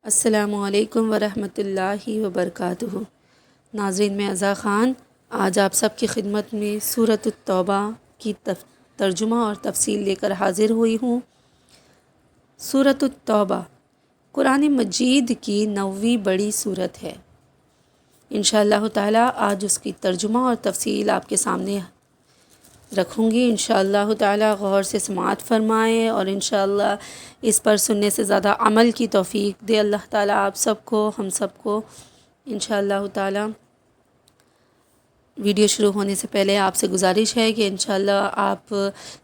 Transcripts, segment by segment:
السلام علیکم ورحمۃ اللہ وبرکاتہ۔ ناظرین، میں عزا خان آج آپ سب کی خدمت میں سورۃ التوبہ کی ترجمہ اور تفصیل لے کر حاضر ہوئی ہوں۔ سورۃ التوبہ قرآن مجید کی 9ویں بڑی سورت ہے۔ انشاءاللہ تعالیٰ آج اس کی ترجمہ اور تفصیل آپ کے سامنے رکھوں گی۔ انشاءاللہ تعالیٰ غور سے سماعت فرمائیں اور انشاءاللہ اس پر سننے سے زیادہ عمل کی توفیق دے اللہ تعالیٰ آپ سب کو، ہم سب کو انشاءاللہ تعالیٰ۔ ویڈیو شروع ہونے سے پہلے آپ سے گزارش ہے کہ انشاءاللہ آپ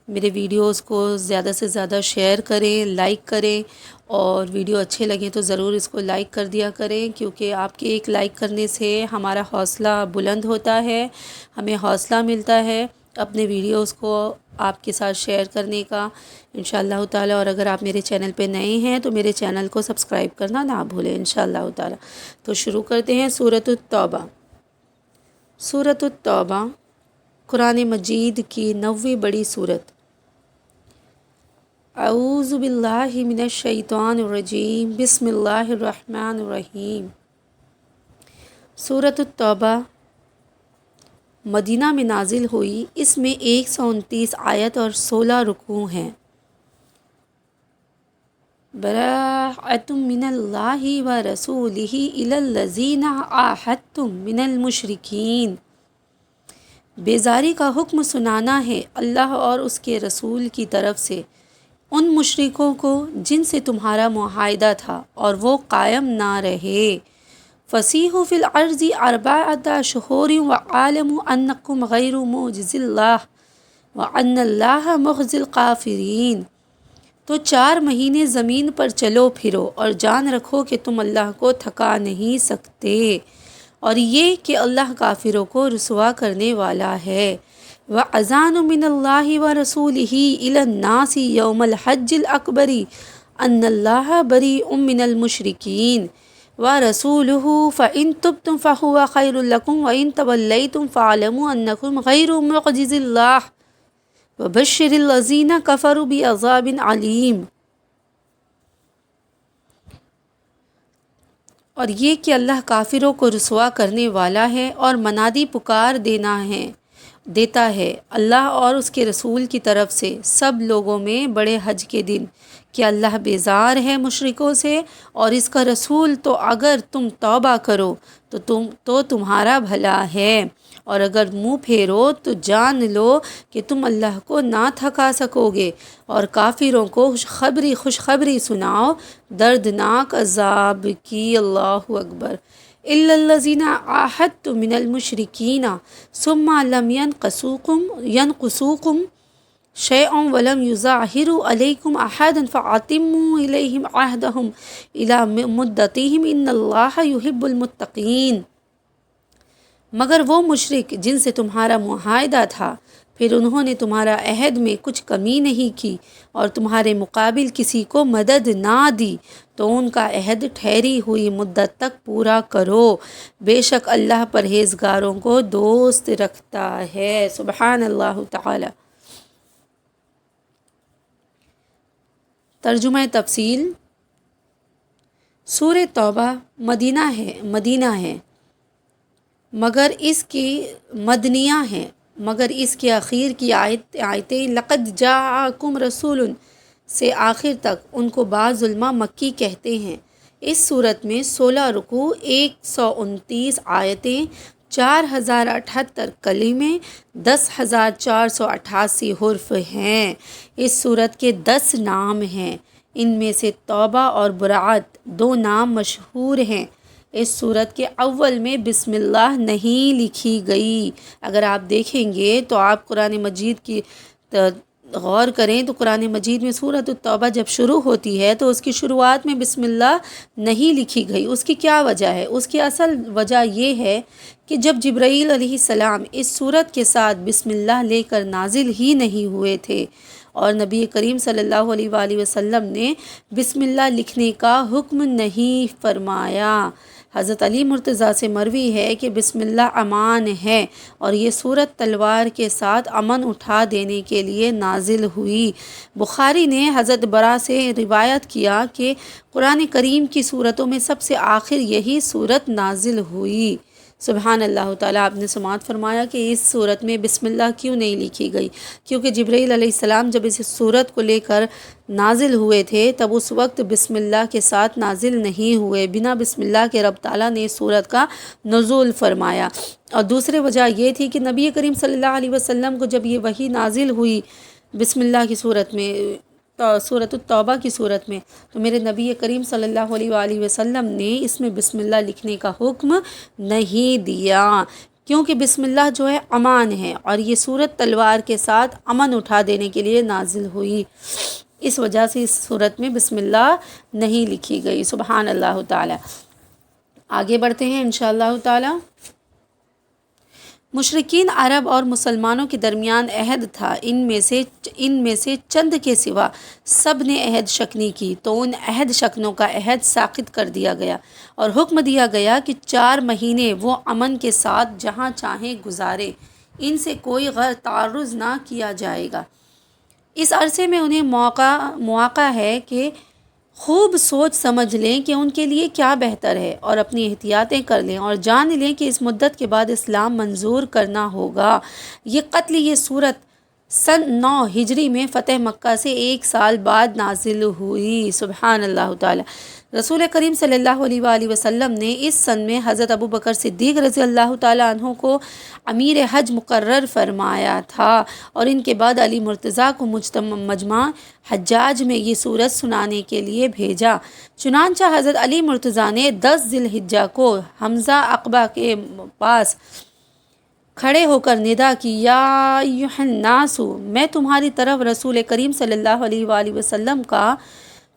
میرے ویڈیوز کو زیادہ سے زیادہ شیئر کریں، لائک کریں، اور ویڈیو اچھے لگیں تو ضرور اس کو لائک کر دیا کریں، کیونکہ آپ کے ایک لائک کرنے سے ہمارا حوصلہ بلند ہوتا ہے، ہمیں حوصلہ ملتا ہے اپنے ویڈیوز کو آپ کے ساتھ شیئر کرنے کا انشاءاللہ تعالیٰ۔ اور اگر آپ میرے چینل پہ نئے ہیں تو میرے چینل کو سبسکرائب کرنا نہ بھولیں انشاءاللہ تعالیٰ۔ تو شروع کرتے ہیں سورۃ التوبہ۔ سورۃ التوبہ قرآن مجید کی 9ویں بڑی سورت۔ اعوذ باللہ من الشیطان الرجیم، بسم اللہ الرحمن الرحیم۔ سورۃ التوبہ مدینہ میں نازل ہوئی۔ اس میں 129 آیت اور 16 رکوع ہیں۔ براءۃ من اللہ ورسولہ الی الذین عاہدتم من المشرکین۔ بیزاری کا حکم سنانا ہے اللہ اور اس کے رسول کی طرف سے ان مشرکوں کو جن سے تمہارا معاہدہ تھا اور وہ قائم نہ رہے۔ فسیحوا فی الارض 4 اشہر وعلموا انکم غیر معجز اللہ وان اللہ مخزی الکافرین۔ تو 4 مہینے زمین پر چلو پھرو اور جان رکھو کہ تم اللہ کو تھکا نہیں سکتے، اور یہ کہ اللہ کافروں کو رسوا کرنے والا ہے۔ وَأَذَانٌ مِّنَ اللَّهِ وَرَسُولِهِ إِلَى النَّاسِ يَوْمَ الْحَجِّ الْأَكْبَرِ أَنَّ اللَّهَ بَرِيءٌ مِّنَ الْمُشْرِكِينَ وَرَسُولُهُ فَإِن تُبْتُمْ فَهُوَ خَيْرٌ لَّكُمْ وَإِن تَوَلَّيْتُمْ فَاعْلَمُوا أَنَّكُمْ غَيْرُ مُعْجِزِي اللَّهِ وَبَشِّرِ الَّذِينَ كَفَرُوا بِعَذَابٍ عَلِيمٍ۔ اور یہ کہ اللہ کافروں کو رسوا کرنے والا ہے اور منادی پکار دیتا ہے اللہ اور اس کے رسول کی طرف سے سب لوگوں میں بڑے حج کے دن کہ اللہ بیزار ہے مشرکوں سے اور اس کا رسول، تو اگر تم توبہ کرو تو تمہارا بھلا ہے، اور اگر منہ پھیرو تو جان لو کہ تم اللہ کو نہ تھکا سکو گے، اور کافروں کو خوشخبری سناؤ دردناک عذاب کی۔ اللہ اکبر۔ الا الذین عاہدتم من المشرکین ثم لم ینقصوکم شیئا ولم یظاہروا علیکم احدا فاتموا الیہم عہدہم الی مدتہم ان اللہ یحب المتقین۔ مگر وہ مشرک جن سے تمہارا معاہدہ تھا، پھر انہوں نے تمہارا عہد میں کچھ کمی نہیں کی اور تمہارے مقابل کسی کو مدد نہ دی، تو ان کا عہد ٹھہری ہوئی مدت تک پورا کرو، بے شک اللہ پرہیزگاروں کو دوست رکھتا ہے۔ سبحان اللہ تعالی۔ ترجمہ تفصیل۔ سورہ توبہ مدینہ ہے مگر اس کی مدنیہ ہیں، مگر اس کے اخیر کی آیتیں لقد جاءکم رسول سے آخر تک ان کو بعض علماء مکی کہتے ہیں۔ اس صورت میں 16 رکوع، 129 آیتیں، 4078 کلمے، 10,488 حرف ہیں۔ اس صورت کے 10 نام ہیں، ان میں سے توبہ اور براءت 2 نام مشہور ہیں۔ اس صورت کے اول میں بسم اللہ نہیں لکھی گئی۔ اگر آپ دیکھیں گے تو آپ قرآن مجید کی غور کریں تو قرآن مجید میں سورۃ التوبہ جب شروع ہوتی ہے تو اس کی شروعات میں بسم اللہ نہیں لکھی گئی۔ اس کی کیا وجہ ہے؟ اس کی اصل وجہ یہ ہے کہ جب جبرائیل علیہ السلام اس سورت کے ساتھ بسم اللہ لے کر نازل ہی نہیں ہوئے تھے، اور نبی کریم صلی اللہ علیہ وآلہ وسلم نے بسم اللہ لکھنے کا حکم نہیں فرمایا، حضرت علی مرتضیٰ سے مروی ہے کہ بسم اللہ امان ہے، اور یہ صورت تلوار کے ساتھ امن اٹھا دینے کے لیے نازل ہوئی۔ بخاری نے حضرت برا سے روایت کیا کہ قرآن کریم کی صورتوں میں سب سے آخر یہی صورت نازل ہوئی۔ سبحان اللہ تعالیٰ، آپ نے سماعت فرمایا کہ اس صورت میں بسم اللہ کیوں نہیں لکھی گئی؟ کیونکہ جبرائیل علیہ السلام جب اس صورت کو لے کر نازل ہوئے تھے تب اس وقت بسم اللہ کے ساتھ نازل نہیں ہوئے، بنا بسم اللہ کے رب تعالیٰ نے اس صورت کا نزول فرمایا۔ اور دوسری وجہ یہ تھی کہ نبی کریم صلی اللہ علیہ وسلم کو جب یہ وحی نازل ہوئی بسم اللہ کی صورت میں، سورۃ التوبہ کی صورت میں، تو میرے نبی کریم صلی اللہ علیہ وآلہ وسلم نے اس میں بسم اللہ لکھنے کا حکم نہیں دیا، کیونکہ بسم اللہ جو ہے امان ہے، اور یہ صورت تلوار کے ساتھ امن اٹھا دینے کے لیے نازل ہوئی، اس وجہ سے اس صورت میں بسم اللہ نہیں لکھی گئی۔ سبحان اللہ تعالی۔ آگے بڑھتے ہیں انشاءاللہ تعالی۔ مشرکین عرب اور مسلمانوں کے درمیان عہد تھا، ان میں سے چند کے سوا سب نے عہد شکنی کی، تو ان عہد شکنوں کا عہد ساقط کر دیا گیا اور حکم دیا گیا کہ 4 مہینے وہ امن کے ساتھ جہاں چاہیں گزارے، ان سے کوئی غیر تعرض نہ کیا جائے گا۔ اس عرصے میں انہیں مواقع ہے کہ خوب سوچ سمجھ لیں کہ ان کے لیے کیا بہتر ہے، اور اپنی احتیاطیں کر لیں، اور جان لیں کہ اس مدت کے بعد اسلام منظور کرنا ہوگا۔ یہ صورت سن 9 ہجری میں فتح مکہ سے 1 سال بعد نازل ہوئی۔ سبحان اللہ تعالی۔ رسول کریم صلی اللہ علیہ وآلہ وسلم نے اس سن میں حضرت ابو بکر صدیق رضی اللہ تعالیٰ عنہ کو امیر حج مقرر فرمایا تھا، اور ان کے بعد علی مرتضیٰ کو مجمع حجاج میں یہ صورت سنانے کے لیے بھیجا۔ چنانچہ حضرت علی مرتضیٰ نے 10 ذی الحجہ کو حمزہ عقبہ کے پاس کھڑے ہو کر ندا کی، یا ایھا الناس، میں تمہاری طرف رسول کریم صلی اللہ علیہ وآلہ وسلم کا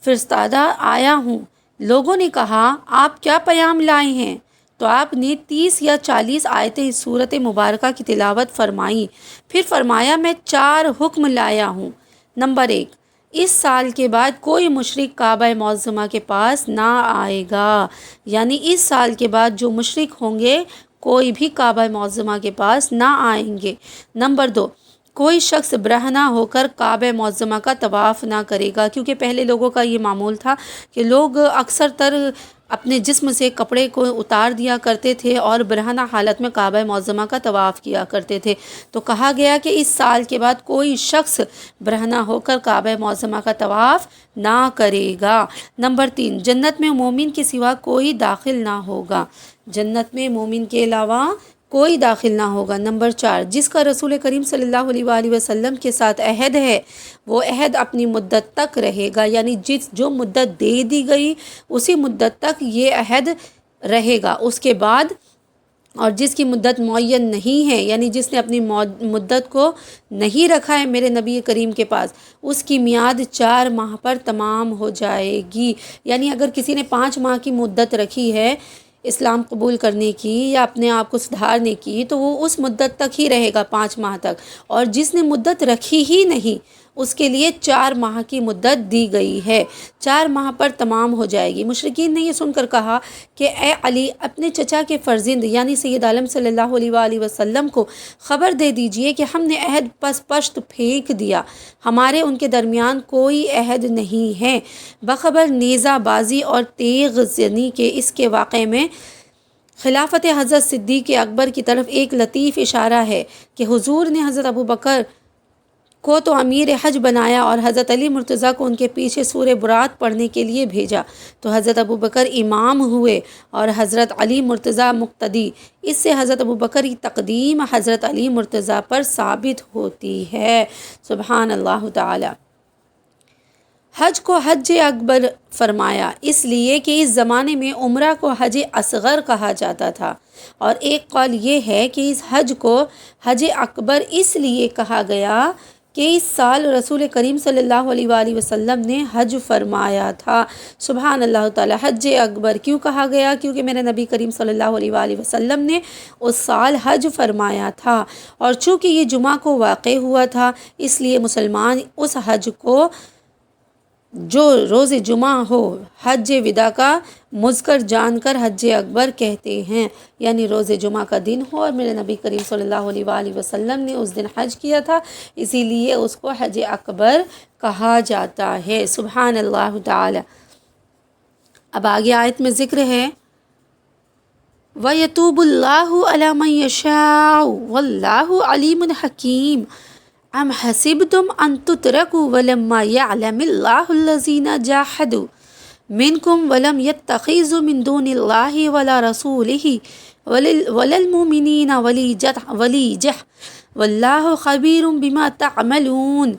فرستادہ آیا ہوں۔ لوگوں نے کہا آپ کیا پیام لائے ہیں؟ تو آپ نے 30 یا 40 آیتیں اس صورت مبارکہ کی تلاوت فرمائیں، پھر فرمایا میں 4 حکم لایا ہوں۔ نمبر 1، اس سال کے بعد کوئی مشرک کعبہ معظمہ کے پاس نہ آئے گا، یعنی اس سال کے بعد جو مشرک ہوں گے کوئی بھی کعبہ معظمہ کے پاس نہ آئیں گے۔ نمبر 2، کوئی شخص برہنہ ہو کر کعبہ معظمہ کا طواف نہ کرے گا، کیونکہ پہلے لوگوں کا یہ معمول تھا کہ لوگ اکثر تر اپنے جسم سے کپڑے کو اتار دیا کرتے تھے اور برہنہ حالت میں کعبہ معظمہ کا طواف کیا کرتے تھے، تو کہا گیا کہ اس سال کے بعد کوئی شخص برہنہ ہو کر کعبہ معظمہ کا طواف نہ کرے گا۔ نمبر 3، جنت میں مومن کے سوا کوئی داخل نہ ہوگا، جنت میں مومن کے علاوہ کوئی داخل نہ ہوگا۔ نمبر 4، جس کا رسول کریم صلی اللہ علیہ وآلہ وسلم کے ساتھ عہد ہے وہ عہد اپنی مدت تک رہے گا، یعنی جو مدت دے دی گئی اسی مدت تک یہ عہد رہے گا، اس کے بعد اور جس کی مدت معین نہیں ہے، یعنی جس نے اپنی مدت کو نہیں رکھا ہے میرے نبی کریم کے پاس، اس کی میعاد 4 ماہ پر تمام ہو جائے گی۔ یعنی اگر کسی نے 5 ماہ کی مدت رکھی ہے اسلام قبول کرنے کی یا اپنے آپ کو سدھارنے کی، تو وہ اس مدت تک ہی رہے گا، 5 ماہ تک، اور جس نے مدت رکھی ہی نہیں اس کے لیے 4 ماہ کی مدت دی گئی ہے، 4 ماہ پر تمام ہو جائے گی۔ مشرکین نے یہ سن کر کہا کہ اے علی، اپنے چچا کے فرزند یعنی سید عالم صلی اللہ علیہ وآلہ وسلم کو خبر دے دیجئے کہ ہم نے عہد پشت پھینک دیا، ہمارے ان کے درمیان کوئی عہد نہیں ہے۔ بخبر نیزہ بازی اور تیغ زنی کے اس کے واقعے میں خلافت حضرت صدیق اکبر کی طرف ایک لطیف اشارہ ہے کہ حضور نے حضرت ابو بکر کو تو امیر حج بنایا اور حضرت علی مرتضیٰ کو ان کے پیچھے سورہ برات پڑھنے کے لیے بھیجا، تو حضرت ابو بکر امام ہوئے اور حضرت علی مرتضیٰ مقتدی۔ اس سے حضرت ابو بکر کی تقدیم حضرت علی مرتضیٰ پر ثابت ہوتی ہے۔ سبحان اللہ تعالی۔ حج کو حج اکبر فرمایا اس لیے کہ اس زمانے میں عمرہ کو حج اصغر کہا جاتا تھا، اور ایک قول یہ ہے کہ اس حج کو حج اکبر اس لیے کہا گیا کہ اس سال رسول کریم صلی اللہ علیہ وآلہ وسلم نے حج فرمایا تھا۔ سبحان اللہ تعالی۔ حج اکبر کیوں کہا گیا؟ کیونکہ میرے نبی کریم صلی اللہ علیہ وآلہ وسلم نے اس سال حج فرمایا تھا، اور چونکہ یہ جمعہ کو واقع ہوا تھا اس لیے مسلمان اس حج کو جو روز جمعہ ہو حج وداع کا مذکر جان کر حج اکبر کہتے ہیں، یعنی روز جمعہ کا دن ہو اور میرے نبی کریم صلی اللہ علیہ وآلہ وسلم نے اس دن حج کیا تھا، اسی لیے اس کو حج اکبر کہا جاتا ہے۔ سبحان اللہ تعالی۔ اب آگے آیت میں ذکر ہے وَيَتُوبُ اللَّهُ عَلَى مَن يَشَاءُ وَاللَّهُ عَلِيمٌ حَكِيمٌ ام حسبتم ان تتركوا ولما يعلم الله الذين جاهدوا منكم ولم يتخذوا من دون الله ولا رسوله ولا المؤمنين وليجة والله خبير بما تعملون۔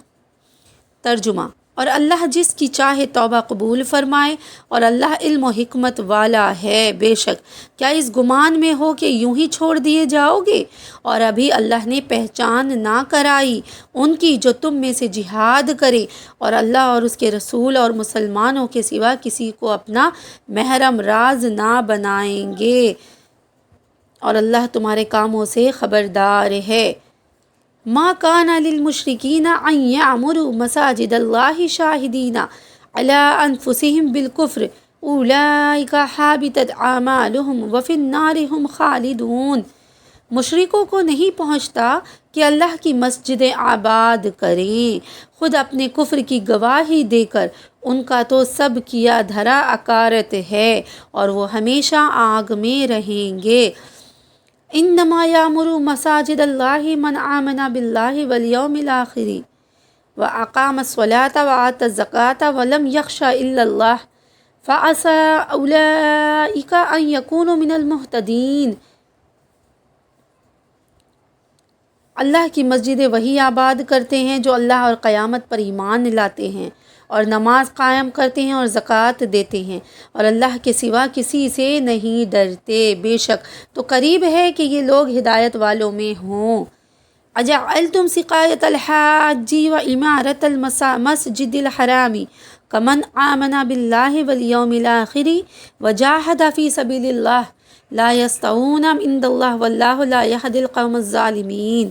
ترجمہ، اور اللہ جس کی چاہے توبہ قبول فرمائے اور اللہ علم و حکمت والا ہے۔ بے شک کیا اس گمان میں ہو کہ یوں ہی چھوڑ دیے جاؤ گے، اور ابھی اللہ نے پہچان نہ کرائی ان کی جو تم میں سے جہاد کرے اور اللہ اور اس کے رسول اور مسلمانوں کے سوا کسی کو اپنا محرم راز نہ بنائیں گے، اور اللہ تمہارے کاموں سے خبردار ہے۔ ما کان للمشرکین ان یعمروا مساجد اللہ شاہدین علی انفسہم بالکفر اولئک حابطت اعمالہم وفی النار ہم خالدون۔ مشرکوں کو نہیں پہنچتا کہ اللہ کی مسجدیں آباد کریں خود اپنے کفر کی گواہی دے کر، ان کا تو سب کیا دھرا اکارت ہے اور وہ ہمیشہ آگ میں رہیں گے۔ انما یامر مساجد اللہ من آمن باللہ والیوم الآخر واقام الصلاۃ وآتى الزکاۃ ولم یخش الا اللہ فعسى اولئک ان یکونوا من المہتدین۔ اللہ کی مسجدیں وہی آباد کرتے ہیں جو اللہ اور قیامت پر ایمان لاتے ہیں اور نماز قائم کرتے ہیں اور زکوٰۃ دیتے ہیں اور اللہ کے سوا کسی سے نہیں ڈرتے، بے شک تو قریب ہے کہ یہ لوگ ہدایت والوں میں ہوں۔ اجعلتم سقایۃ الحاج وعمارۃ المسجد الحرام کمن آمن باللہ والیوم الآخر وجاہد فی سبیل اللہ لا یستوون عند اللہ واللہ لا یہدی القوم الظالمین۔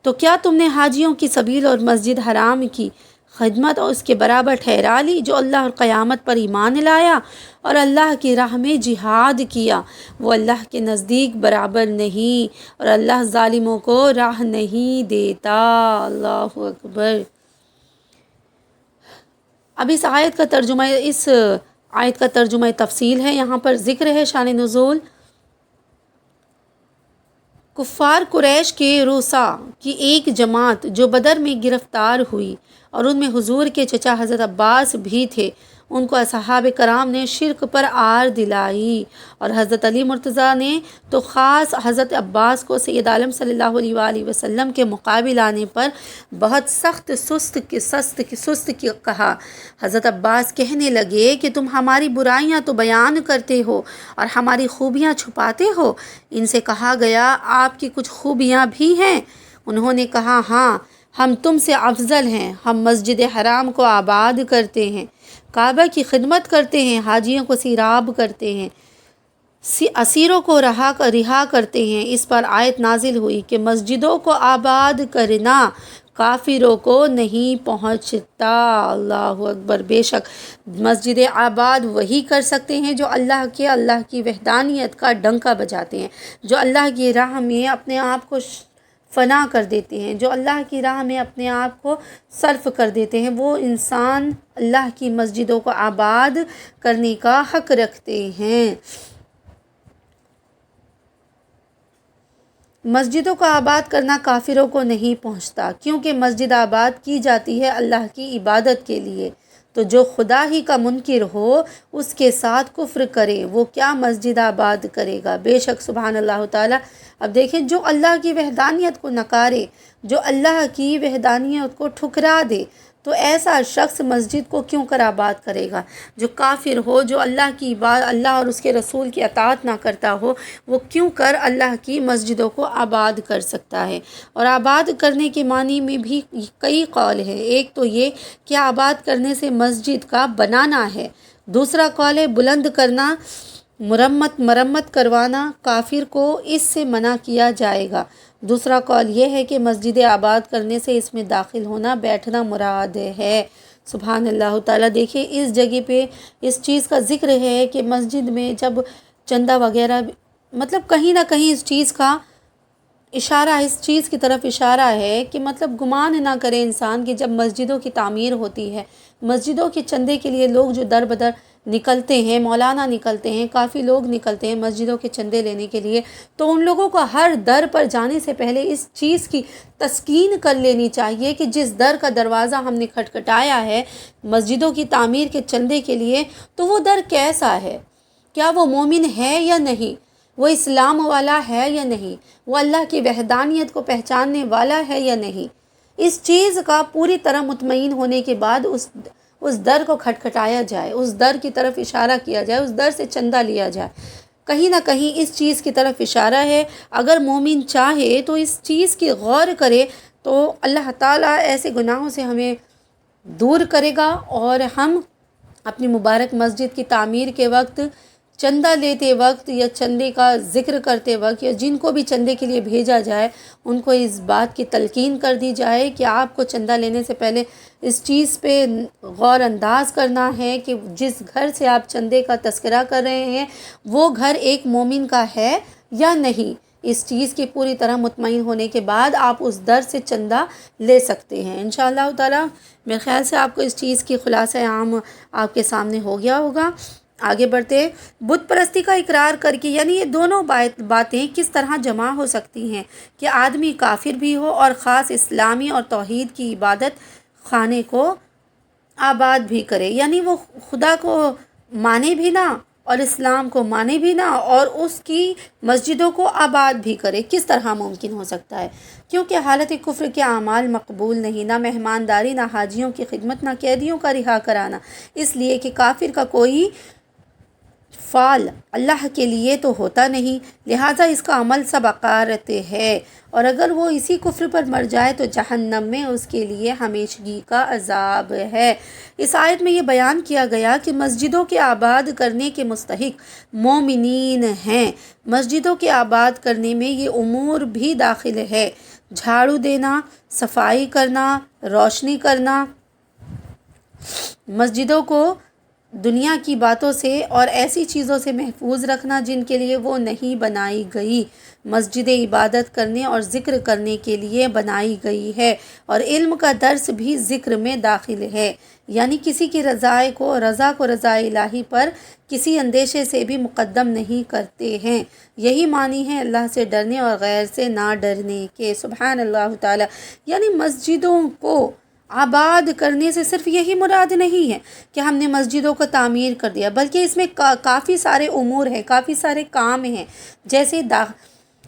تو کیا تم نے حاجیوں کی سبیل اور مسجد حرام کی خدمت اور اس کے برابر ٹھہرا لی جو اللہ اور قیامت پر ایمان لایا اور اللہ کی راہ میں جہاد کیا؟ وہ اللہ کے نزدیک برابر نہیں اور اللہ ظالموں کو راہ نہیں دیتا۔ اللہ اکبر۔ اب اس آیت کا ترجمہ تفصیل ہے، یہاں پر ذکر ہے شان نزول۔ کفار قریش کے رؤسا کی ایک جماعت جو بدر میں گرفتار ہوئی اور ان میں حضور کے چچا حضرت عباس بھی تھے، ان کو اصحاب کرام نے شرک پر آر دلائی اور حضرت علی مرتضیٰ نے تو خاص حضرت عباس کو سید عالم صلی اللہ علیہ وآلہ وسلم کے مقابل آنے پر بہت سست کہا۔ حضرت عباس کہنے لگے کہ تم ہماری برائیاں تو بیان کرتے ہو اور ہماری خوبیاں چھپاتے ہو۔ ان سے کہا گیا آپ کی کچھ خوبیاں بھی ہیں؟ انہوں نے کہا ہاں، ہم تم سے افضل ہیں، ہم مسجد حرام کو آباد کرتے ہیں، کعبہ کی خدمت کرتے ہیں، حاجیوں کو سیراب کرتے ہیں، اسیروں کو رہا کرتے ہیں۔ اس پر آیت نازل ہوئی کہ مسجدوں کو آباد کرنا کافروں کو نہیں پہنچتا۔ اللہ اکبر۔ بے شک مسجد آباد وہی کر سکتے ہیں جو اللہ کی وحدانیت کا ڈنکا بجاتے ہیں، جو اللہ کی راہ میں اپنے آپ کو فنا کر دیتے ہیں، جو اللہ کی راہ میں اپنے آپ کو صرف کر دیتے ہیں، وہ انسان اللہ کی مسجدوں کو آباد کرنے کا حق رکھتے ہیں۔ مسجدوں کو آباد کرنا کافروں کو نہیں پہنچتا، کیونکہ مسجد آباد کی جاتی ہے اللہ کی عبادت کے لیے۔ تو جو خدا ہی کا منکر ہو، اس کے ساتھ کفر کرے، وہ کیا مسجد آباد کرے گا؟ بے شک سبحان اللہ تعالیٰ۔ اب دیکھیں، جو اللہ کی وحدانیت کو نکارے، جو اللہ کی وحدانیت کو ٹھکرا دے، تو ایسا شخص مسجد کو کیوں کر آباد کرے گا؟ جو کافر ہو، جو اللہ اور اس کے رسول کی اطاعت نہ کرتا ہو، وہ کیوں کر اللہ کی مسجدوں کو آباد کر سکتا ہے؟ اور آباد کرنے کے معنی میں بھی کئی قول ہیں۔ ایک تو یہ کہ آباد کرنے سے مسجد کا بنانا ہے، دوسرا قول ہے بلند کرنا، مرمت کروانا، کافر کو اس سے منع کیا جائے گا۔ دوسرا قول یہ ہے کہ مسجد آباد کرنے سے اس میں داخل ہونا، بیٹھنا مراد ہے۔ سبحان اللہ تعالیٰ. دیکھیں اس جگہ پہ اس چیز کا ذکر ہے کہ مسجد میں جب چندہ وغیرہ، مطلب کہیں نہ کہیں اس چیز کا اشارہ، اس چیز کی طرف اشارہ ہے کہ مطلب گمان نہ کرے انسان کہ جب مسجدوں کی تعمیر ہوتی ہے، مسجدوں کے چندے کے لیے لوگ جو در بدر نکلتے ہیں، مولانا نکلتے ہیں، کافی لوگ نکلتے ہیں مسجدوں کے چندے لینے کے لیے، تو ان لوگوں کو ہر در پر جانے سے پہلے اس چیز کی تسکین کر لینی چاہیے کہ جس در کا دروازہ ہم نے کھٹکھٹایا ہے مسجدوں کی تعمیر کے چندے کے لیے، تو وہ در کیسا ہے، کیا وہ مومن ہے یا نہیں، وہ اسلام والا ہے یا نہیں، وہ اللہ کی وحدانیت کو پہچاننے والا ہے یا نہیں. اس چیز کا پوری طرح مطمئن ہونے کے بعد اس در کو کھٹکھٹایا جائے، اس در کی طرف اشارہ کیا جائے، اس در سے چندہ لیا جائے. کہیں نہ کہیں اس چیز کی طرف اشارہ ہے. اگر مومن چاہے تو اس چیز کی غور کرے تو اللہ تعالیٰ ایسے گناہوں سے ہمیں دور کرے گا، اور ہم اپنی مبارک مسجد کی تعمیر کے وقت، چندہ لیتے وقت یا چندے کا ذکر کرتے وقت، یا جن کو بھی چندے کے لیے بھیجا جائے ان کو اس بات کی تلقین کر دی جائے کہ آپ کو چندہ لینے سے پہلے اس چیز پہ غور انداز کرنا ہے کہ جس گھر سے آپ چندے کا تذکرہ کر رہے ہیں وہ گھر ایک مومن کا ہے یا نہیں. اس چیز کی پوری طرح مطمئن ہونے کے بعد آپ اس در سے چندہ لے سکتے ہیں انشاءاللہ تعالیٰ. میرے خیال سے آپ کو اس چیز کی خلاصہ عام آپ کے سامنے ہو گیا ہوگا. آگے بڑھتے، بت پرستی کا اقرار کر کے، یعنی یہ دونوں باتیں کس طرح جمع ہو سکتی ہیں کہ آدمی کافر بھی ہو اور خاص اسلامی اور توحید کی عبادت خانے کو آباد بھی کرے، یعنی وہ خدا کو مانے بھی نہ اور اسلام کو مانے بھی نہ اور اس کی مسجدوں کو آباد بھی کرے. کس طرح ممکن ہو سکتا ہے؟ کیونکہ حالت کفر کے اعمال مقبول نہیں، نہ مہمانداری، نہ حاجیوں کی خدمت، نہ قیدیوں کا رہا کرانا، اس لیے کہ کافر کا کوئی فعل اللہ کے لیے تو ہوتا نہیں، لہٰذا اس کا عمل سب عقارت ہے، اور اگر وہ اسی کفر پر مر جائے تو جہنم میں اس کے لیے ہمیشگی کا عذاب ہے. اس آیت میں یہ بیان کیا گیا کہ مسجدوں کے آباد کرنے کے مستحق مومنین ہیں. مسجدوں کے آباد کرنے میں یہ امور بھی داخل ہے: جھاڑو دینا، صفائی کرنا، روشنی کرنا، مسجدوں کو دنیا کی باتوں سے اور ایسی چیزوں سے محفوظ رکھنا جن کے لیے وہ نہیں بنائی گئی. مسجد عبادت کرنے اور ذکر کرنے کے لیے بنائی گئی ہے، اور علم کا درس بھی ذکر میں داخل ہے، یعنی کسی کی رضا کو رضا الہی پر کسی اندیشے سے بھی مقدم نہیں کرتے ہیں. یہی معنی ہے اللہ سے ڈرنے اور غیر سے نہ ڈرنے کے. سبحان اللہ تعالیٰ. یعنی مسجدوں کو آباد کرنے سے صرف یہی مراد نہیں ہے کہ ہم نے مسجدوں کو تعمیر کر دیا، بلکہ اس میں کافی سارے امور ہیں، کافی سارے کام ہیں. جیسے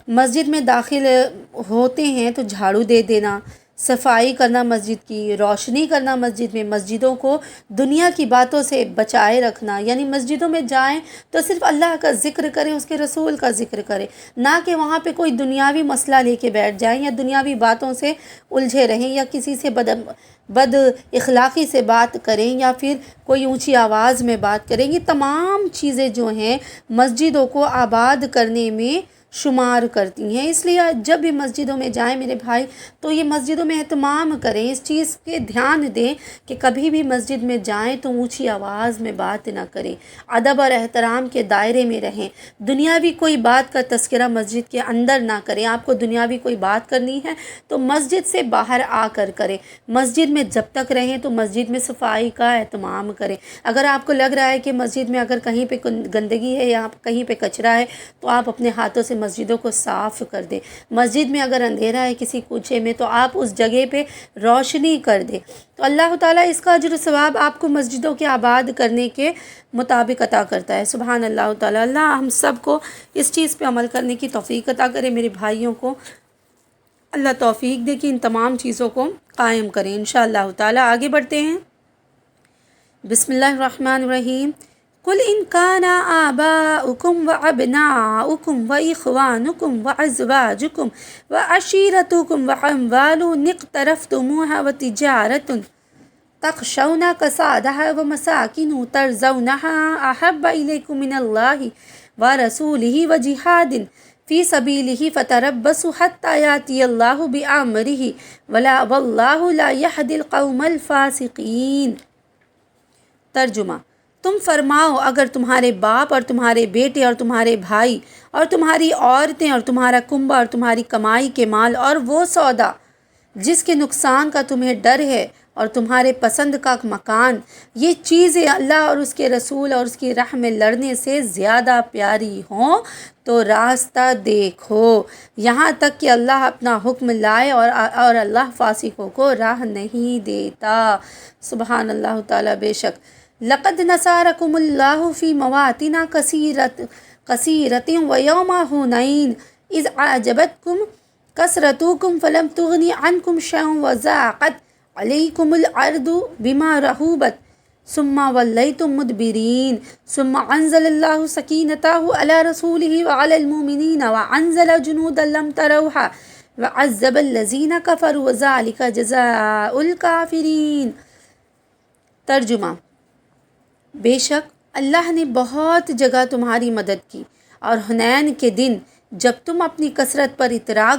مسجد میں داخل ہوتے ہیں تو جھاڑو دے دینا، صفائی کرنا مسجد کی، روشنی کرنا مسجد میں، مسجدوں کو دنیا کی باتوں سے بچائے رکھنا، یعنی مسجدوں میں جائیں تو صرف اللہ کا ذکر کریں، اس کے رسول کا ذکر کریں، نہ کہ وہاں پہ کوئی دنیاوی مسئلہ لے کے بیٹھ جائیں یا دنیاوی باتوں سے الجھے رہیں یا کسی سے بد اخلاقی سے بات کریں یا پھر کوئی اونچی آواز میں بات کریں. یہ تمام چیزیں جو ہیں مسجدوں کو آباد کرنے میں شمار کرتی ہیں. اس لیے جب بھی مسجدوں میں جائیں میرے بھائی تو یہ مسجدوں میں اہتمام کریں، اس چیز کے دھیان دیں کہ کبھی بھی مسجد میں جائیں تو اونچی آواز میں بات نہ کریں، ادب اور احترام کے دائرے میں رہیں، دنیاوی کوئی بات کا تذکرہ مسجد کے اندر نہ کریں. آپ کو دنیاوی کوئی بات کرنی ہے تو مسجد سے باہر آ کر کریں. مسجد میں جب تک رہیں تو مسجد میں صفائی کا اہتمام کریں. اگر آپ کو لگ رہا ہے کہ مسجد میں اگر کہیں پہ گندگی ہے یا کہیں پہ کچرا ہے تو آپ اپنے ہاتھوں سے مسجدوں کو صاف کر دیں. مسجد میں اگر اندھیرا ہے کسی کوچے میں تو آپ اس جگہ پہ روشنی کر دیں. تو اللہ تعالیٰ اس کا اجر و ثواب آپ کو مسجدوں کے آباد کرنے کے مطابق عطا کرتا ہے. سبحان اللہ تعالیٰ. اللہ ہم سب کو اس چیز پہ عمل کرنے کی توفیق عطا کرے. میرے بھائیوں کو اللہ توفیق دے کہ ان تمام چیزوں کو قائم کریں انشاءاللہ تعالیٰ. آگے بڑھتے ہیں. بسم اللہ الرحمن الرحیم. قل ان كان آباؤكم وأبناؤكم وإخوانكم وأزواجكم وعشيرتكم وأموال اقترفتموها وتجارة تخشون كسادها ومساكن ترضونها أحب إليكم من الله ورسوله وجهاد فی سبیلہ فتربصوا حتی یاتی اللہ بامرہ ولا واللہ لا یہدی القوم الفاسقین۔ ترجمہ: تم فرماؤ اگر تمہارے باپ اور تمہارے بیٹے اور تمہارے بھائی اور تمہاری عورتیں اور تمہارا کنبہ اور تمہاری کمائی کے مال اور وہ سودا جس کے نقصان کا تمہیں ڈر ہے اور تمہارے پسند کا مکان، یہ چیزیں اللہ اور اس کے رسول اور اس کی راہ میں لڑنے سے زیادہ پیاری ہوں تو راستہ دیکھو یہاں تک کہ اللہ اپنا حکم لائے، اور اللہ فاسقوں کو راہ نہیں دیتا۔ سبحان اللہ تعالیٰ۔ بے شک لقد نصرکم اللہ فی مواطن کثیرۃ ویوم حنین اذ اعجبتکم کثرتکم فلم تغن عنکم شیئا وضاقت علیکم الارض بما رحبت ثم ولیتم مدبرین ثم انزل اللہ سکینتہ علی رسولہ وعلی المؤمنین وانزل جنودا لم تروها وعذب الذین کفروا وذلک جزاء الکافرین۔ ترجمہ: بے شک اللہ نے بہت جگہ تمہاری مدد کی، اور حنین کے دن جب تم اپنی کثرت پر اترا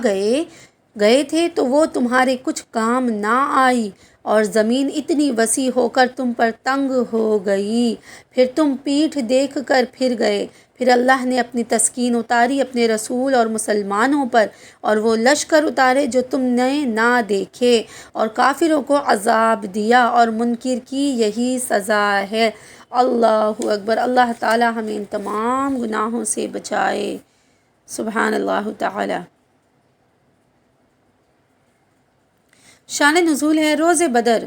گئے تھے تو وہ تمہارے کچھ کام نہ آئی، اور زمین اتنی وسیع ہو کر تم پر تنگ ہو گئی، پھر تم پیٹھ دیکھ کر پھر گئے، پھر اللہ نے اپنی تسکین اتاری اپنے رسول اور مسلمانوں پر، اور وہ لشکر اتارے جو تم نے نہ دیکھے، اور کافروں کو عذاب دیا، اور منکر کی یہی سزا ہے۔ اللہ اکبر۔ اللہ تعالی ہمیں ان تمام گناہوں سے بچائے۔ سبحان اللہ تعالی۔ شان نزول ہے روز بدر۔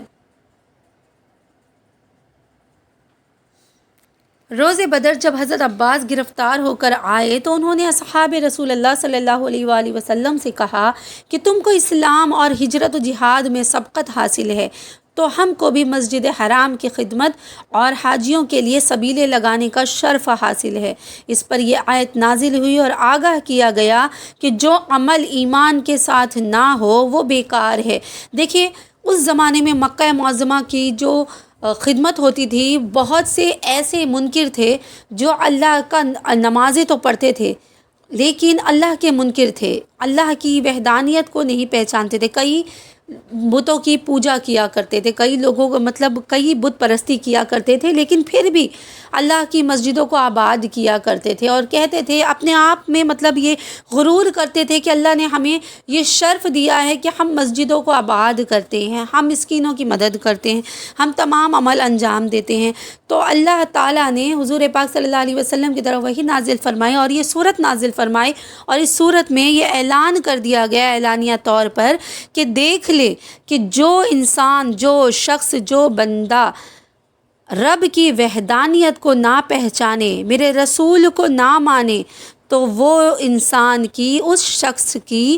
روز بدر جب حضرت عباس گرفتار ہو کر آئے تو انہوں نے اصحاب رسول اللہ صلی اللہ علیہ وآلہ وسلم سے کہا کہ تم کو اسلام اور ہجرت و جہاد میں سبقت حاصل ہے، تو ہم کو بھی مسجد حرام کی خدمت اور حاجیوں کے لیے سبیلے لگانے کا شرف حاصل ہے۔ اس پر یہ آیت نازل ہوئی اور آگاہ کیا گیا کہ جو عمل ایمان کے ساتھ نہ ہو وہ بیکار ہے۔ دیکھیے اس زمانے میں مکہ معظمہ کی جو خدمت ہوتی تھی، بہت سے ایسے منکر تھے جو اللہ کا نمازیں تو پڑھتے تھے لیکن اللہ کے منکر تھے، اللہ کی وحدانیت کو نہیں پہچانتے تھے، کئی بتوں کی پوجا کیا کرتے تھے، کئی لوگوں کو کئی بت پرستی کیا کرتے تھے، لیکن پھر بھی اللہ کی مسجدوں کو آباد کیا کرتے تھے، اور کہتے تھے اپنے آپ میں یہ غرور کرتے تھے کہ اللہ نے ہمیں یہ شرف دیا ہے کہ ہم مسجدوں کو آباد کرتے ہیں، ہم مسکینوں کی مدد کرتے ہیں، ہم تمام عمل انجام دیتے ہیں۔ تو اللہ تعالیٰ نے حضور پاک صلی اللہ علیہ وسلم کی طرف وحی نازل فرمائی اور یہ صورت نازل فرمائی، اور اس صورت میں یہ اعلان کر دیا گیا اعلانیہ طور پر کہ دیکھ لے کہ جو انسان، جو شخص، جو بندہ رب کی وحدانیت کو نہ پہچانے، میرے رسول کو نہ مانے، تو وہ انسان کی، اس شخص کی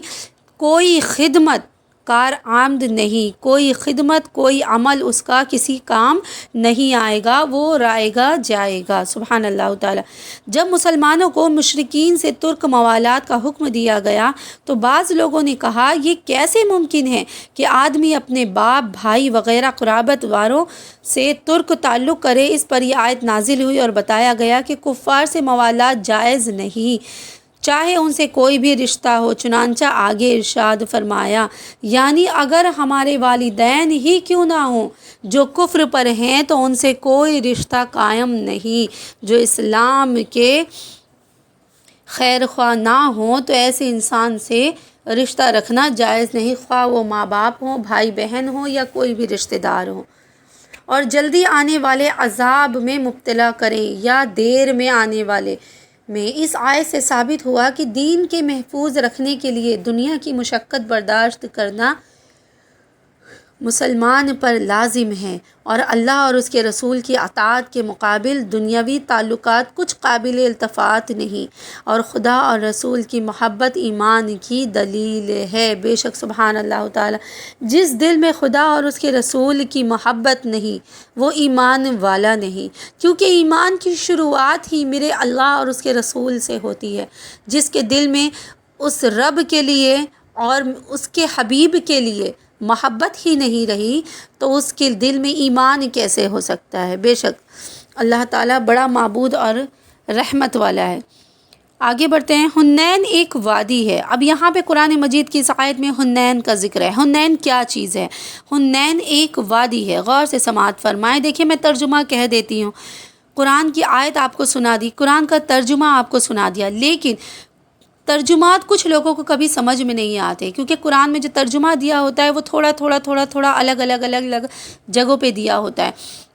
کوئی خدمت کار آمد نہیں، کوئی خدمت، کوئی عمل اس کا کسی کام نہیں آئے گا، وہ رائے گا جائے گا۔ سبحان اللہ تعالی۔ جب مسلمانوں کو مشرکین سے ترک موالات کا حکم دیا گیا تو بعض لوگوں نے کہا یہ کیسے ممکن ہے کہ آدمی اپنے باپ، بھائی وغیرہ قرابت واروں سے ترک تعلق کرے۔ اس پر یہ آیت نازل ہوئی اور بتایا گیا کہ کفار سے موالات جائز نہیں، چاہے ان سے کوئی بھی رشتہ ہو، چنانچہ آگے ارشاد فرمایا یعنی اگر ہمارے والدین ہی کیوں نہ ہوں جو کفر پر ہیں تو ان سے کوئی رشتہ قائم نہیں، جو اسلام کے خیر خواہ نہ ہوں تو ایسے انسان سے رشتہ رکھنا جائز نہیں، خواہ وہ ماں باپ ہوں، بھائی بہن ہوں یا کوئی بھی رشتہ دار ہوں۔ اور جلدی آنے والے عذاب میں مبتلا کریں یا دیر میں آنے والے میں، اس آیت سے ثابت ہوا کہ دین کے محفوظ رکھنے کے لیے دنیا کی مشقت برداشت کرنا مسلمان پر لازم ہے، اور اللہ اور اس کے رسول کی اطاعت کے مقابل دنیاوی تعلقات کچھ قابل التفات نہیں، اور خدا اور رسول کی محبت ایمان کی دلیل ہے۔ بے شک سبحان اللہ تعالی، جس دل میں خدا اور اس کے رسول کی محبت نہیں وہ ایمان والا نہیں، کیونکہ ایمان کی شروعات ہی میرے اللہ اور اس کے رسول سے ہوتی ہے۔ جس کے دل میں اس رب کے لیے اور اس کے حبیب کے لیے محبت ہی نہیں رہی تو اس کے دل میں ایمان کیسے ہو سکتا ہے۔ بے شک اللہ تعالیٰ بڑا معبود اور رحمت والا ہے۔ آگے بڑھتے ہیں۔ حنین ایک وادی ہے۔ اب یہاں پہ قرآن مجید کی اس آیت میں حنین کا ذکر ہے۔ حنین کیا چیز ہے؟ حنین ایک وادی ہے۔ غور سے سماعت فرمائیں۔ دیکھیں میں ترجمہ کہہ دیتی ہوں، قرآن کی آیت آپ کو سنا دی، قرآن کا ترجمہ آپ کو سنا دیا، لیکن ترجمات کچھ لوگوں کو کبھی سمجھ میں نہیں آتے، کیونکہ قرآن میں جو ترجمہ دیا ہوتا ہے وہ تھوڑا الگ جگہوں پہ دیا ہوتا ہے،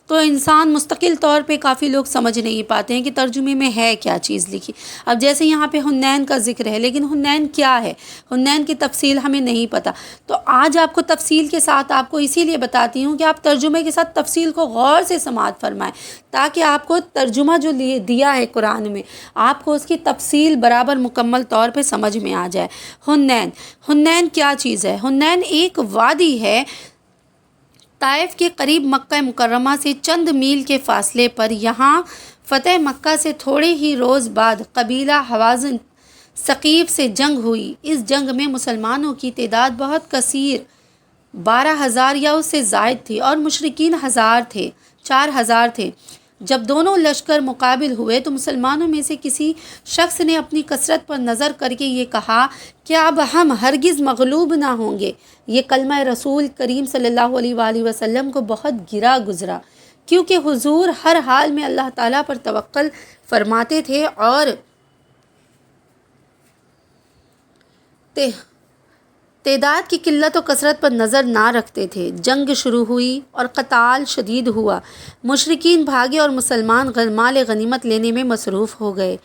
تو انسان مستقل طور پہ کافی لوگ سمجھ نہیں پاتے ہیں کہ ترجمے میں ہے کیا چیز لکھی۔ اب جیسے یہاں پہ حنین کا ذکر ہے، لیکن حنین کیا ہے، حنین کی تفصیل ہمیں نہیں پتہ، تو آج آپ کو تفصیل کے ساتھ آپ کو اسی لیے بتاتی ہوں کہ آپ ترجمے کے ساتھ تفصیل کو غور سے سماعت فرمائیں، تاکہ آپ کو ترجمہ جو دیا ہے قرآن میں، آپ کو اس کی تفصیل برابر مکمل طور پہ سمجھ میں آ جائے۔ حنین کیا چیز ہے؟ حنین ایک وادی ہے طائف کے قریب مکہ مکرمہ سے چند میل کے فاصلے پر۔ یہاں فتح مکہ سے تھوڑے ہی روز بعد قبیلہ حوازن ثقیف سے جنگ ہوئی۔ اس جنگ میں مسلمانوں کی تعداد بہت کثیر 12,000 یا اس سے زائد تھی، اور مشرکین 4,000 تھے۔ جب دونوں لشکر مقابل ہوئے تو مسلمانوں میں سے کسی شخص نے اپنی کثرت پر نظر کر کے یہ کہا کہ اب ہم ہرگز مغلوب نہ ہوں گے۔ یہ کلمہ رسول کریم صلی اللہ علیہ وآلہ وسلم کو بہت گرا گزرا، کیونکہ حضور ہر حال میں اللہ تعالیٰ پر توکل فرماتے تھے اور تعداد کی قلت و کثرت پر نظر نہ رکھتے تھے۔ جنگ شروع ہوئی اور قتال شدید ہوا۔ مشرکین بھاگے اور مسلمان مال غنیمت لینے میں مصروف ہو گئے،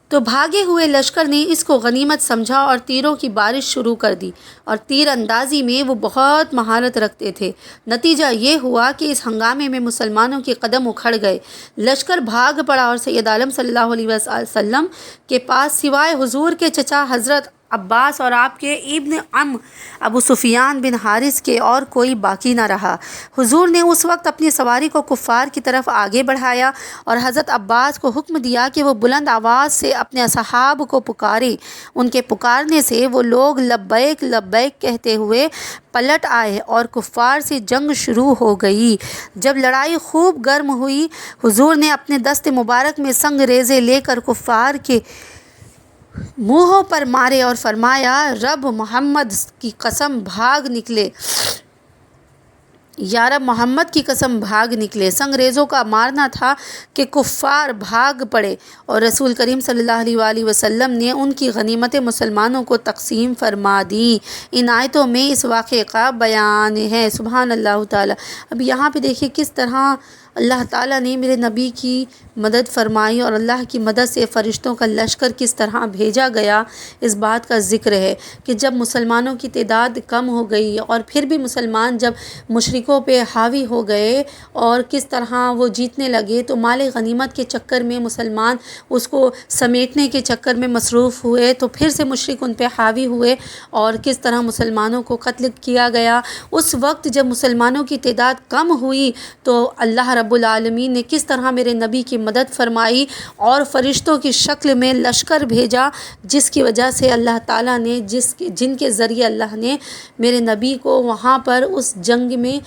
تو بھاگے ہوئے لشکر نے اس کو غنیمت سمجھا اور تیروں کی بارش شروع کر دی، اور تیر اندازی میں وہ بہت مہارت رکھتے تھے۔ نتیجہ یہ ہوا کہ اس ہنگامے میں مسلمانوں کے قدم اکھڑ گئے، لشکر بھاگ پڑا، اور سید عالم صلی اللہ علیہ وسلم کے پاس سوائے حضور کے چچا حضرت عباس اور آپ کے ابن عم ابو سفیان بن حارث کے اور کوئی باقی نہ رہا۔ حضور نے اس وقت اپنی سواری کو کفار کی طرف آگے بڑھایا اور حضرت عباس کو حکم دیا کہ وہ بلند آواز سے اپنے اصحاب کو پکارے۔ ان کے پکارنے سے وہ لوگ لبیک لبیک کہتے ہوئے پلٹ آئے اور کفار سے جنگ شروع ہو گئی۔ جب لڑائی خوب گرم ہوئی، حضور نے اپنے دست مبارک میں سنگ ریزے لے کر کفار کے منہوں پر مارے اور فرمایا، رب محمد کی قسم بھاگ نکلے، یا رب محمد کی قسم بھاگ نکلے۔ سنگریزوں کا مارنا تھا کہ کفار بھاگ پڑے، اور رسول کریم صلی اللہ علیہ وآلہ وسلم نے ان کی غنیمتیں مسلمانوں کو تقسیم فرما دیں۔ ان آیتوں میں اس واقعے کا بیان ہے۔ سبحان اللہ تعالیٰ۔ اب یہاں پہ دیکھیے کس طرح اللہ تعالیٰ نے میرے نبی کی مدد فرمائی، اور اللہ کی مدد سے فرشتوں کا لشکر کس طرح بھیجا گیا، اس بات کا ذکر ہے کہ جب مسلمانوں کی تعداد کم ہو گئی اور پھر بھی مسلمان جب مشرکوں پہ حاوی ہو گئے اور کس طرح وہ جیتنے لگے، تو مال غنیمت کے چکر میں مسلمان اس کو سمیٹنے کے چکر میں مصروف ہوئے، تو پھر سے مشرک ان پہ حاوی ہوئے اور کس طرح مسلمانوں کو قتل کیا گیا۔ اس وقت جب مسلمانوں کی تعداد کم ہوئی تو اللہ رب العالمین نے کس طرح میرے نبی کی مدد فرمائی اور فرشتوں کی شکل میں لشکر بھیجا، جس کی وجہ سے اللہ تعالیٰ نے جن کے ذریعے اللہ نے میرے نبی کو وہاں پر اس جنگ میں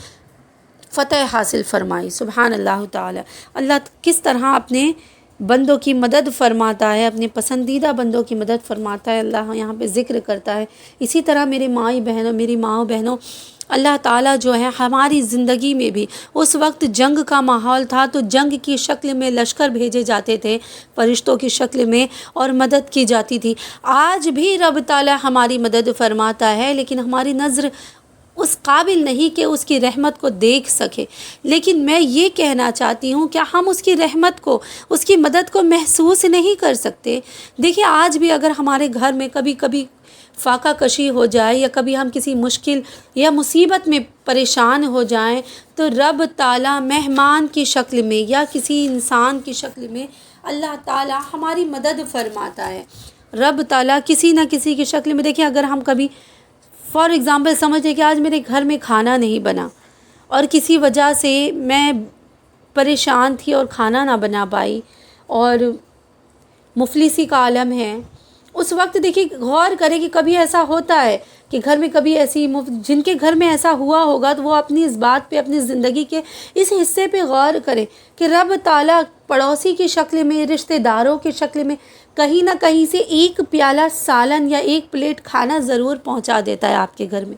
فتح حاصل فرمائی۔ سبحان اللہ تعالیٰ۔ اللہ کس طرح اپنے بندوں کی مدد فرماتا ہے، اپنے پسندیدہ بندوں کی مدد فرماتا ہے، اللہ یہاں پہ ذکر کرتا ہے۔ اسی طرح میری ماؤں بہنوں، اللہ تعالیٰ جو ہے ہماری زندگی میں بھی اس وقت جنگ کا ماحول تھا تو جنگ کی شکل میں لشکر بھیجے جاتے تھے، فرشتوں کی شکل میں، اور مدد کی جاتی تھی۔ آج بھی رب تعالیٰ ہماری مدد فرماتا ہے، لیکن ہماری نظر اس قابل نہیں کہ اس کی رحمت کو دیکھ سکے، لیکن میں یہ کہنا چاہتی ہوں کہ ہم اس کی رحمت کو، اس کی مدد کو محسوس نہیں کر سکتے۔ دیکھیے آج بھی اگر ہمارے گھر میں کبھی فاقہ کشی ہو جائے یا کبھی ہم کسی مشکل یا مصیبت میں پریشان ہو جائیں، تو رب تعالیٰ مہمان کی شکل میں یا کسی انسان کی شکل میں اللہ تعالیٰ ہماری مدد فرماتا ہے۔ رب تعالیٰ کسی نہ کسی کی شکل میں، دیکھیں اگر ہم کبھی فار ایگزامپل سمجھیں کہ آج میرے گھر میں کھانا نہیں بنا اور کسی وجہ سے میں پریشان تھی اور کھانا نہ بنا پائی اور مفلسی کا عالم ہے، اس وقت دیکھیے غور کریں کہ کبھی ایسا ہوتا ہے کہ گھر میں کبھی ایسی جن کے گھر میں ایسا ہوا ہوگا تو وہ اپنی اس بات پہ، اپنی زندگی کے اس حصے پہ غور کریں کہ رب تعالیٰ پڑوسی کی شکل میں، رشتہ داروں کی شکل میں کہیں نہ کہیں سے ایک پیالہ سالن یا ایک پلیٹ کھانا ضرور پہنچا دیتا ہے آپ کے گھر میں۔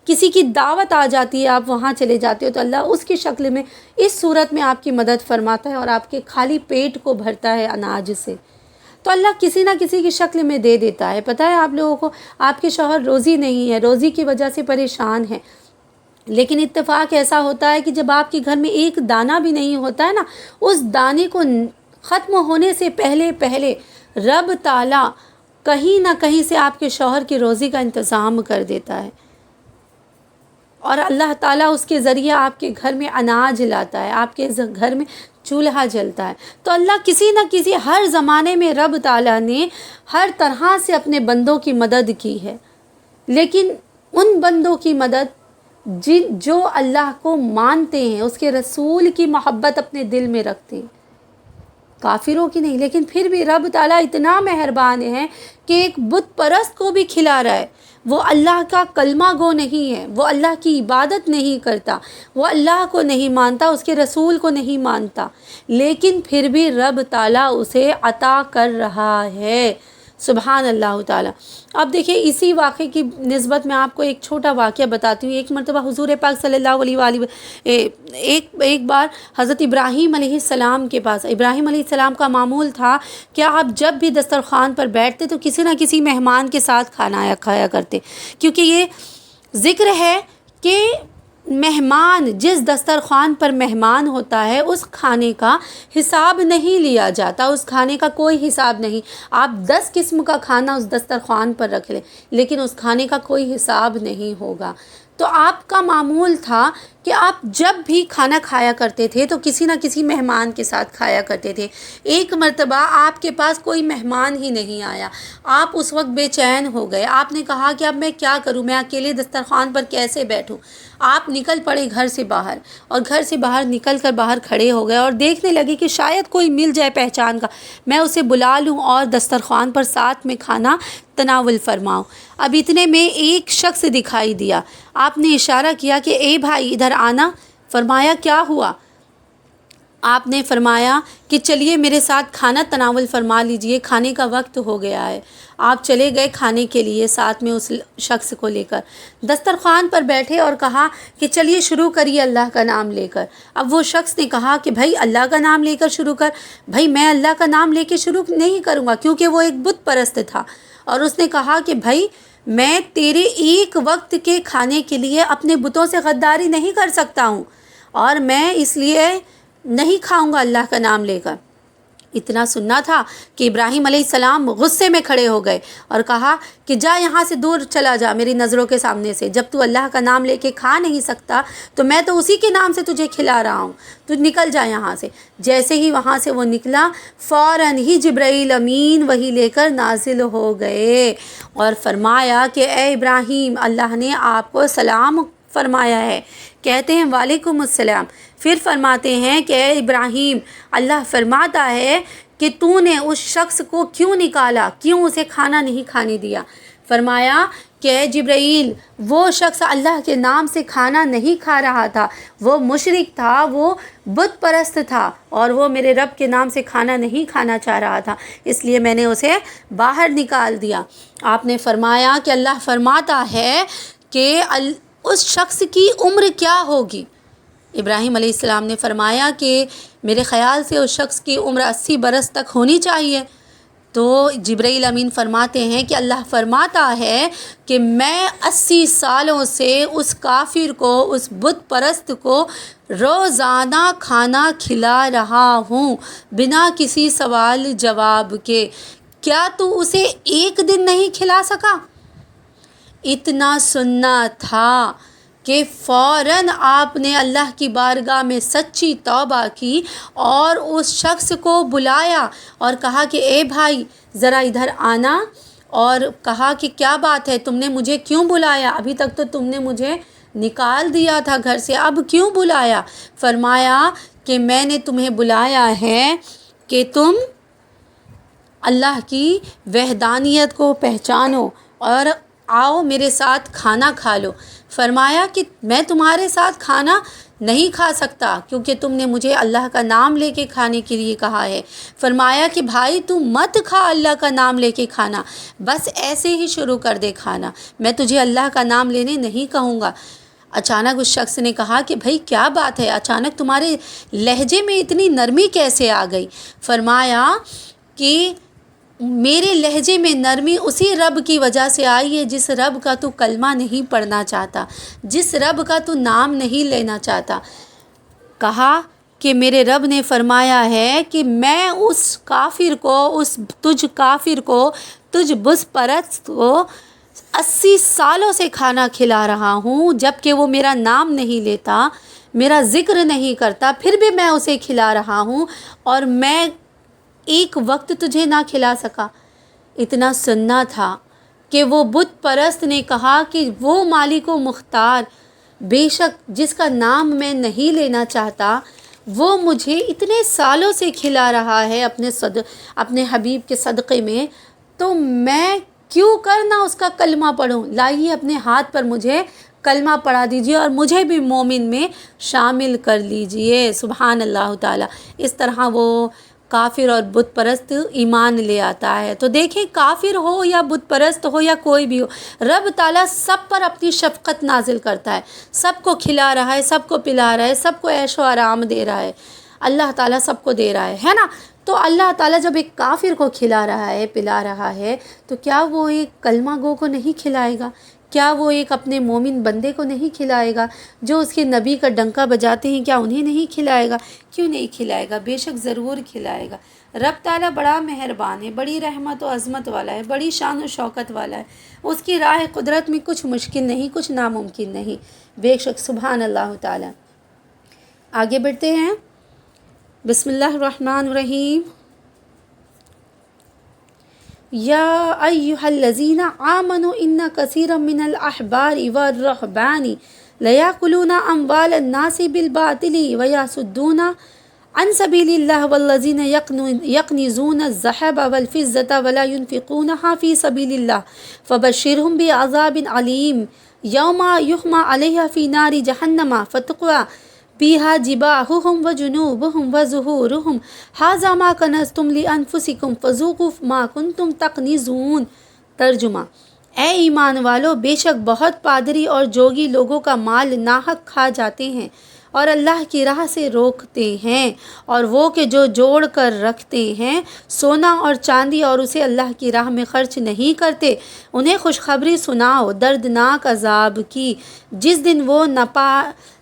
کسی کی دعوت آ جاتی ہے، آپ وہاں چلے جاتے ہو تو اللہ اس کی شکل میں، اس صورت میں آپ کی مدد فرماتا ہے اور آپ کے خالی پیٹ کو بھرتا ہے اناج سے۔ تو اللہ کسی نہ کسی کی شکل میں دے دیتا ہے۔ پتہ ہے آپ لوگوں کو، آپ کے شوہر روزی نہیں ہے، روزی کی وجہ سے پریشان ہے، لیکن اتفاق ایسا ہوتا ہے کہ جب آپ کے گھر میں ایک دانہ بھی نہیں ہوتا ہے نا، اس دانے کو ختم ہونے سے پہلے پہلے رب تعالیٰ کہیں نہ کہیں سے آپ کے شوہر کی روزی کا انتظام کر دیتا ہے، اور اللہ تعالیٰ اس کے ذریعے آپ کے گھر میں اناج لاتا ہے، آپ کے گھر میں چولہا جلتا ہے۔ تو اللہ کسی نہ کسی، ہر زمانے میں رب تعالیٰ نے ہر طرح سے اپنے بندوں کی مدد کی ہے، لیکن ان بندوں کی مدد جو اللہ کو مانتے ہیں، اس کے رسول کی محبت اپنے دل میں رکھتے ہیں، کافروں کی نہیں۔ لیکن پھر بھی رب تعالیٰ اتنا مہربان ہے کہ ایک بت پرست کو بھی کھلا رہا ہے، وہ اللہ کا کلمہ گو نہیں ہے، وہ اللہ کی عبادت نہیں کرتا، وہ اللہ کو نہیں مانتا، اس کے رسول کو نہیں مانتا، لیکن پھر بھی رب تعالیٰ اسے عطا کر رہا ہے۔ سبحان اللہ تعالیٰ۔ اب دیکھیں، اسی واقعے کی نسبت میں آپ کو ایک چھوٹا واقعہ بتاتی ہوں۔ ایک مرتبہ حضور پاک صلی اللہ علیہ وآلہ ایک بار حضرت ابراہیم علیہ السلام کے پاس، ابراہیم علیہ السلام کا معمول تھا کہ آپ جب بھی دسترخوان پر بیٹھتے تو کسی نہ کسی مہمان کے ساتھ کھانا کھایا کرتے، کیونکہ یہ ذکر ہے کہ مہمان، جس دسترخوان پر مہمان ہوتا ہے، اس کھانے کا حساب نہیں لیا جاتا، اس کھانے کا کوئی حساب نہیں۔ آپ 10 قسم کا کھانا اس دسترخوان پر رکھ لیں، لیکن اس کھانے کا کوئی حساب نہیں ہوگا۔ تو آپ کا معمول تھا کہ آپ جب بھی کھانا کھایا کرتے تھے تو کسی نہ کسی مہمان کے ساتھ کھایا کرتے تھے۔ ایک مرتبہ آپ کے پاس کوئی مہمان ہی نہیں آیا، آپ اس وقت بے چین ہو گئے، آپ نے کہا کہ اب میں کیا کروں، میں اکیلے دسترخوان پر کیسے بیٹھوں۔ آپ نکل پڑے گھر سے باہر، اور گھر سے باہر نکل کر باہر کھڑے ہو گئے اور دیکھنے لگے کہ شاید کوئی مل جائے پہچان کا، میں اسے بلا لوں اور دسترخوان پر ساتھ میں کھانا تناول فرماؤں۔ اب اتنے میں ایک شخص دکھائی دیا، آپ نے اشارہ کیا کہ اے بھائی ادھر آنا۔ فرمایا کیا ہوا؟ آپ نے فرمایا کہ چلیے میرے ساتھ کھانا تناول فرما لیجئے، کھانے کا وقت ہو گیا ہے۔ آپ چلے گئے کھانے کے لیے ساتھ میں اس شخص کو لے کر، دسترخوان پر بیٹھے اور کہا کہ چلیے شروع کریے اللہ کا نام لے کر۔ اب وہ شخص نے کہا کہ بھائی اللہ کا نام لے کر شروع کر۔ بھائی میں اللہ کا نام لے کے شروع نہیں کروں گا، کیونکہ وہ ایک بت پرست تھا، اور اس نے کہا کہ بھائی میں تیرے ایک وقت کے کھانے کے لیے اپنے بتوں سے غداری نہیں کر سکتا ہوں، اور میں اس لیے نہیں کھاؤں گا اللہ کا نام لے کر۔ اتنا سننا تھا کہ ابراہیم علیہ السلام غصے میں کھڑے ہو گئے اور کہا کہ جا یہاں سے دور چلا جا میری نظروں کے سامنے سے، جب تو اللہ کا نام لے کے کھا نہیں سکتا تو میں تو اسی کے نام سے تجھے کھلا رہا ہوں، تو نکل جا یہاں سے۔ جیسے ہی وہاں سے وہ نکلا، فوراً ہی جبرائیل امین وہی لے کر نازل ہو گئے اور فرمایا کہ اے ابراہیم، اللہ نے آپ کو سلام فرمایا ہے۔ کہتے ہیں وعلیکم السلام۔ پھر فرماتے ہیں کہ اے ابراہیم، اللہ فرماتا ہے کہ تو نے اس شخص کو کیوں نکالا، کیوں اسے کھانا نہیں کھانے دیا؟ فرمایا کہ اے جبرائیل، وہ شخص اللہ کے نام سے کھانا نہیں کھا رہا تھا، وہ مشرک تھا، وہ بت پرست تھا، اور وہ میرے رب کے نام سے کھانا نہیں کھانا چاہ رہا تھا، اس لیے میں نے اسے باہر نکال دیا۔ آپ نے فرمایا کہ اللہ فرماتا ہے کہ اس شخص کی عمر کیا ہوگی؟ ابراہیم علیہ السلام نے فرمایا کہ میرے خیال سے اس شخص کی عمر 80 برس تک ہونی چاہیے۔ تو جبرائیل امین فرماتے ہیں کہ اللہ فرماتا ہے کہ میں 80 سالوں سے اس کافر کو، اس بت پرست کو روزانہ کھانا کھلا رہا ہوں بنا کسی سوال جواب کے، کیا تو اسے ایک دن نہیں کھلا سکا؟ اتنا سننا تھا کہ فوراً آپ نے اللہ کی بارگاہ میں سچی توبہ کی اور اس شخص کو بلایا اور کہا کہ اے بھائی ذرا ادھر آنا، اور کہا کہ کیا بات ہے، تم نے مجھے کیوں بلایا؟ ابھی تک تو تم نے مجھے نکال دیا تھا گھر سے، اب کیوں بلایا؟ فرمایا کہ میں نے تمہیں بلایا ہے کہ تم اللہ کی وحدانیت کو پہچانو اور آؤ میرے ساتھ کھانا کھا لو۔ فرمایا کہ میں تمہارے ساتھ کھانا نہیں کھا سکتا کیونکہ تم نے مجھے اللہ کا نام لے کے کھانے کے لیے کہا ہے۔ فرمایا کہ بھائی تو مت کھا اللہ کا نام لے کے کھانا، بس ایسے ہی شروع کر دے کھانا، میں تجھے اللہ کا نام لینے نہیں کہوں گا۔ اچانک اس شخص نے کہا کہ بھائی کیا بات ہے، اچانک تمہارے لہجے میں اتنی نرمی کیسے آ گئی؟ فرمایا کہ میرے لہجے میں نرمی اسی رب کی وجہ سے آئی ہے جس رب کا تو کلمہ نہیں پڑھنا چاہتا، جس رب کا تو نام نہیں لینا چاہتا۔ کہا کہ میرے رب نے فرمایا ہے کہ میں اس کافر کو، اس تجھ کافر کو، تجھ بت پرست کو 80 سالوں سے کھانا کھلا رہا ہوں، جب کہ وہ میرا نام نہیں لیتا، میرا ذکر نہیں کرتا، پھر بھی میں اسے کھلا رہا ہوں، اور میں ایک وقت تجھے نہ کھلا سکا۔ اتنا سننا تھا کہ وہ بت پرست نے کہا کہ وہ مالک و مختار بے شک جس کا نام میں نہیں لینا چاہتا، وہ مجھے اتنے سالوں سے کھلا رہا ہے اپنے حبیب کے صدقے میں، تو میں کیوں کرنا اس کا کلمہ پڑھوں؟ لائیے اپنے ہاتھ پر مجھے کلمہ پڑھا دیجئے اور مجھے بھی مومن میں شامل کر لیجئے۔ سبحان اللہ تعالیٰ۔ اس طرح وہ کافر اور بت پرست ایمان لے آتا ہے۔ تو دیکھیں کافر ہو یا بت پرست ہو یا کوئی بھی ہو، رب تعالیٰ سب پر اپنی شفقت نازل کرتا ہے، سب کو کھلا رہا ہے، سب کو پلا رہا ہے، سب کو عیش و آرام دے رہا ہے، اللہ تعالیٰ سب کو دے رہا ہے نا۔ تو اللہ تعالیٰ جب ایک کافر کو کھلا رہا ہے، پلا رہا ہے، تو کیا وہ ایک کلمہ گو کو نہیں کھلائے گا؟ کیا وہ ایک اپنے مومن بندے کو نہیں کھلائے گا؟ جو اس کے نبی کا ڈنکا بجاتے ہیں کیا انہیں نہیں کھلائے گا؟ کیوں نہیں کھلائے گا؟ بے شک ضرور کھلائے گا۔ رب تعالیٰ بڑا مہربان ہے، بڑی رحمت و عظمت والا ہے، بڑی شان و شوکت والا ہے، اس کی راہ قدرت میں کچھ مشکل نہیں، کچھ ناممکن نہیں، بے شک سبحان اللہ تعالیٰ۔ آگے بڑھتے ہیں، بسم اللہ الرحمن الرحیم۔ یا ایہا الذین آمنوا ان کثیرا من الاحبار والرہبان لیاکلون اموال الناس بالباطل ویصدون عن سبیل اللہ والذین یکنزون الذہب والفضة ولا ينفقونها فی سبیل اللہ فبشرهم بعذاب علیم یوم یحمى علیہ فی نار جہنم فتقوی بها جباہہم وجنوبہم وظہورہم ھذا ما کنزتم لانفسکم فذوقوا ما کنتم تکنزون۔ ترجمہ: اے ایمان والو، بے شک بہت پادری اور جوگی لوگوں کا مال ناحق کھا جاتے ہیں اور اللہ کی راہ سے روکتے ہیں، اور وہ کہ جو جوڑ کر رکھتے ہیں سونا اور چاندی اور اسے اللہ کی راہ میں خرچ نہیں کرتے، انہیں خوشخبری سناؤ دردناک عذاب کی، جس دن وہ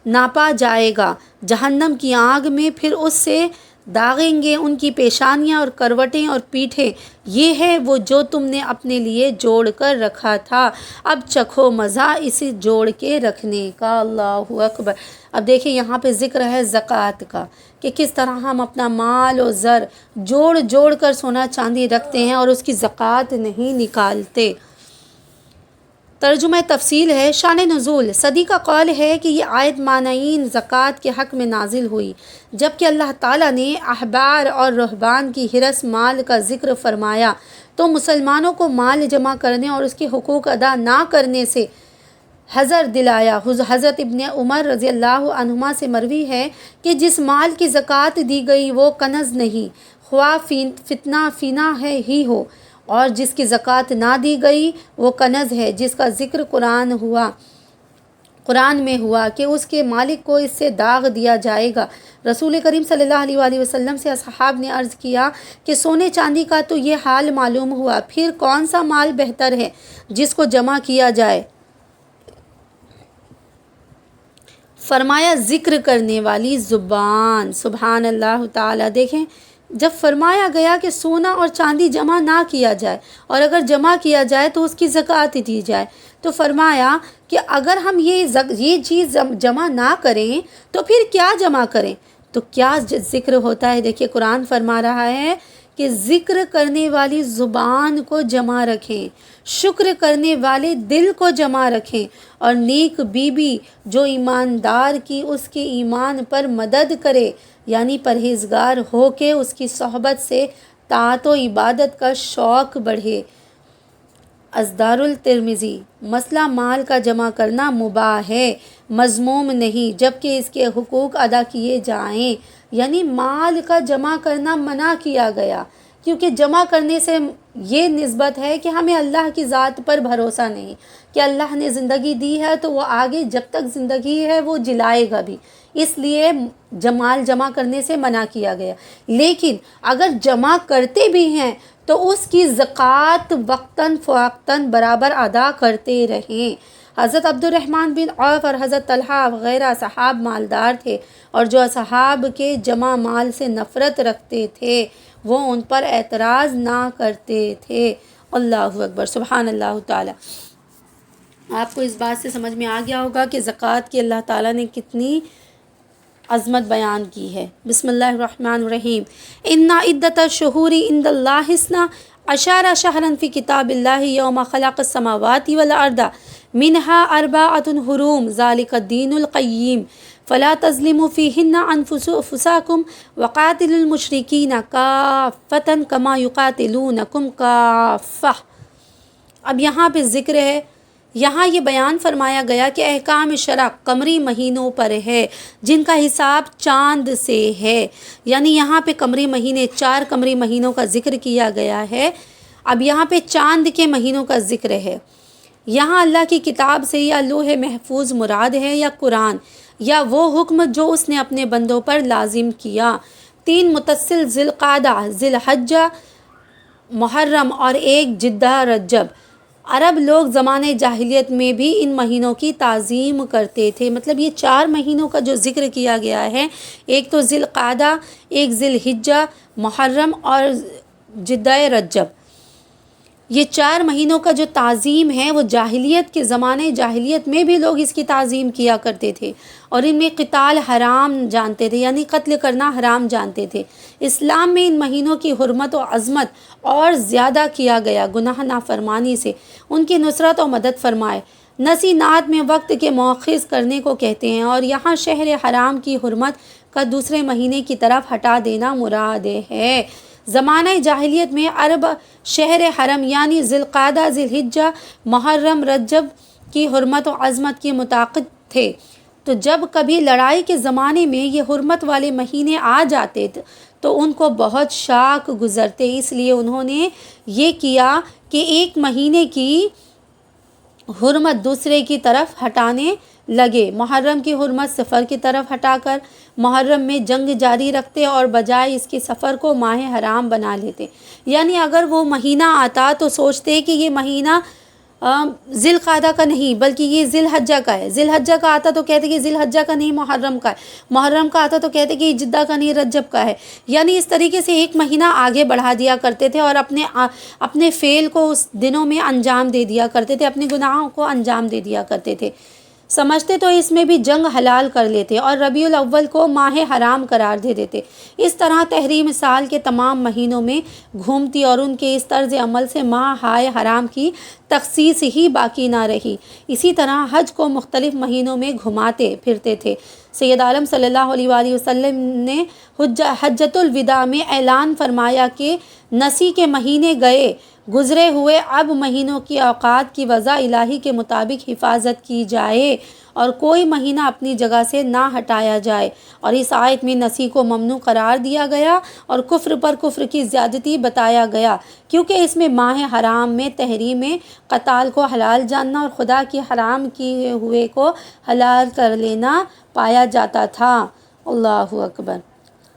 ناپا جائے گا جہنم کی آگ میں، پھر اس سے داغیں گے ان کی پیشانیاں اور کروٹیں اور پیٹھیں، یہ ہے وہ جو تم نے اپنے لیے جوڑ کر رکھا تھا، اب چکھو مزہ اسے جوڑ کے رکھنے کا۔ اللہ اکبر۔ اب دیکھیں یہاں پہ ذکر ہے زکوٰۃ کا، کہ کس طرح ہم اپنا مال و زر جوڑ جوڑ کر سونا چاندی رکھتے ہیں اور اس کی زکوٰۃ نہیں نکالتے۔ ترجمہ تفصیل ہے۔ شان نزول: صدی کا قول ہے کہ یہ آیت مانعین زکوٰۃ کے حق میں نازل ہوئی جبکہ اللہ تعالیٰ نے احبار اور رہبان کی حرص مال کا ذکر فرمایا تو مسلمانوں کو مال جمع کرنے اور اس کے حقوق ادا نہ کرنے سے حذر دلایا۔ حضرت ابن عمر رضی اللہ عنہما سے مروی ہے کہ جس مال کی زکوٰۃ دی گئی وہ کنز نہیں، خواہ فتنہ فینا ہے ہی ہو، اور جس کی زکوٰۃ نہ دی گئی وہ کنز ہے جس کا ذکر قرآن میں ہوا کہ اس کے مالک کو اس سے داغ دیا جائے گا۔ رسول کریم صلی اللہ علیہ وآلہ وسلم سے اصحاب نے عرض کیا کہ سونے چاندی کا تو یہ حال معلوم ہوا، پھر کون سا مال بہتر ہے جس کو جمع کیا جائے؟ فرمایا ذکر کرنے والی زبان۔ سبحان اللہ تعالیٰ۔ دیکھیں جب فرمایا گیا کہ سونا اور چاندی جمع نہ کیا جائے اور اگر جمع کیا جائے تو اس کی زکوٰۃ دی جائے، تو فرمایا کہ اگر ہم یہ چیز جمع نہ کریں تو پھر کیا جمع کریں؟ تو کیا ذکر ہوتا ہے؟ دیکھیے قرآن فرما رہا ہے کہ ذکر کرنے والی زبان کو جمع رکھیں، شکر کرنے والے دل کو جمع رکھیں، اور نیک بیوی جو ایماندار کی اس کے ایمان پر مدد کرے، یعنی پرہیزگار ہو کے اس کی صحبت سے طاعت و عبادت کا شوق بڑھے۔ ازدار الترمذی، مسئلہ مال کا جمع کرنا مباح ہے، مذموم نہیں، جبکہ اس کے حقوق ادا کیے جائیں۔ یعنی مال کا جمع کرنا منع کیا گیا، کیونکہ جمع کرنے سے یہ نسبت ہے کہ ہمیں اللہ کی ذات پر بھروسہ نہیں، کہ اللہ نے زندگی دی ہے تو وہ آگے جب تک زندگی ہے وہ جلائے گا بھی، اس لیے مال جمع کرنے سے منع کیا گیا۔ لیکن اگر جمع کرتے بھی ہیں تو اس کی زکوٰۃ وقتاً فوقتاً برابر ادا کرتے رہیں۔ حضرت عبد الرحمن بن عوف اور حضرت طلحہ وغیرہ اصحاب مالدار تھے، اور جو اصحاب کے جمع مال سے نفرت رکھتے تھے وہ ان پر اعتراض نہ کرتے تھے۔ اللہ اکبر، سبحان اللہ تعالیٰ۔ آپ کو اس بات سے سمجھ میں آ گیا ہوگا کہ زکوٰۃ کی اللہ تعالیٰ نے کتنی عظمت بیان کی ہے۔ بسم اللہ الرحمن الرحیم۔ ان عدۃ الشہور عند اللہ اثنا عشر شہرا فی کتاب اللہ یوم خلق السماوات والارض منها اربعۃ حرم ذلک الدین القیم فلا تظلموا فیہن انفسکم وقاتلوا المشرکین کافۃ کما یقاتلونکم کافۃ۔ اب یہاں پہ ذکر ہے، یہاں یہ بیان فرمایا گیا کہ احکام شرع قمری مہینوں پر ہے جن کا حساب چاند سے ہے، یعنی یہاں پہ قمری مہینے 4 قمری مہینوں کا ذکر کیا گیا ہے۔ اب یہاں پہ چاند کے مہینوں کا ذکر ہے۔ یہاں اللہ کی کتاب سے یا لوح محفوظ مراد ہے، یا قرآن، یا وہ حکم جو اس نے اپنے بندوں پر لازم کیا۔ 3 متصل ذی القعدہ، ذی الحجہ، محرم اور 1 جدہ رجب۔ عرب لوگ زمانے جاہلیت میں بھی ان مہینوں کی تعظیم کرتے تھے۔ مطلب یہ 4 مہینوں کا جو ذکر کیا گیا ہے، ایک تو ذی القعدہ، 1 ذی الحجہ، محرم اور جدہ رجب، یہ 4 مہینوں کا جو تعظیم ہے وہ جاہلیت کے زمانے جاہلیت میں بھی لوگ اس کی تعظیم کیا کرتے تھے، اور ان میں قتال حرام جانتے تھے، یعنی قتل کرنا حرام جانتے تھے۔ اسلام میں ان مہینوں کی حرمت و عظمت اور زیادہ کیا گیا گناہ نافرمانی سے۔ ان کی نصرت و مدد فرمائے۔ نسی نعت میں وقت کے مؤخذ کرنے کو کہتے ہیں، اور یہاں شہر حرام کی حرمت کا دوسرے مہینے کی طرف ہٹا دینا مراد ہے۔ زمانہ جاہلیت میں عرب شہر حرم یعنی ذی القعدہ، ذی الحجہ، محرم، رجب کی حرمت و عظمت کے متعاقد تھے، تو جب کبھی لڑائی کے زمانے میں یہ حرمت والے مہینے آ جاتے تو ان کو بہت شاک گزرتے، اس لیے انہوں نے یہ کیا کہ ایک مہینے کی حرمت دوسرے کی طرف ہٹانے لگے۔ محرم کی حرمت سفر کی طرف ہٹا کر محرم میں جنگ جاری رکھتے، اور بجائے اس کے سفر کو ماہ حرام بنا لیتے۔ یعنی اگر وہ مہینہ آتا تو سوچتے کہ یہ مہینہ ذی القعدہ کا نہیں بلکہ یہ ذی الحجہ کا ہے، ذی الحجہ کا آتا تو کہتے کہ ذی الحجہ کا نہیں محرم کا ہے، محرم کا آتا تو کہتے کہ یہ جدہ کا نہیں رجب کا ہے۔ یعنی اس طریقے سے ایک مہینہ آگے بڑھا دیا کرتے تھے، اور اپنے فعل کو اس دنوں میں انجام دے دیا کرتے تھے، اپنے گناہوں کو انجام دے دیا کرتے تھے۔ سمجھتے تو اس میں بھی جنگ حلال کر لیتے، اور ربیع الاول کو ماہ حرام قرار دے دیتے۔ اس طرح تحریم سال کے تمام مہینوں میں گھومتی، اور ان کے اس طرز عمل سے ماہ حرام کی تخصیص ہی باقی نہ رہی۔ اسی طرح حج کو مختلف مہینوں میں گھماتے پھرتے تھے۔ سید عالم صلی اللہ علیہ وآلہ وسلم نے حجۃ الوداع میں اعلان فرمایا کہ نسی کے مہینے گئے گزرے ہوئے، اب مہینوں کی اوقات کی وضع الہی کے مطابق حفاظت کی جائے، اور کوئی مہینہ اپنی جگہ سے نہ ہٹایا جائے۔ اور اس آیت میں نسی کو ممنوع قرار دیا گیا، اور کفر پر کفر کی زیادتی بتایا گیا، کیونکہ اس میں ماہ حرام میں تحریم قتال کو حلال جاننا اور خدا کی حرام کیے ہوئے کو حلال کر لینا پایا جاتا تھا۔ اللہ اکبر۔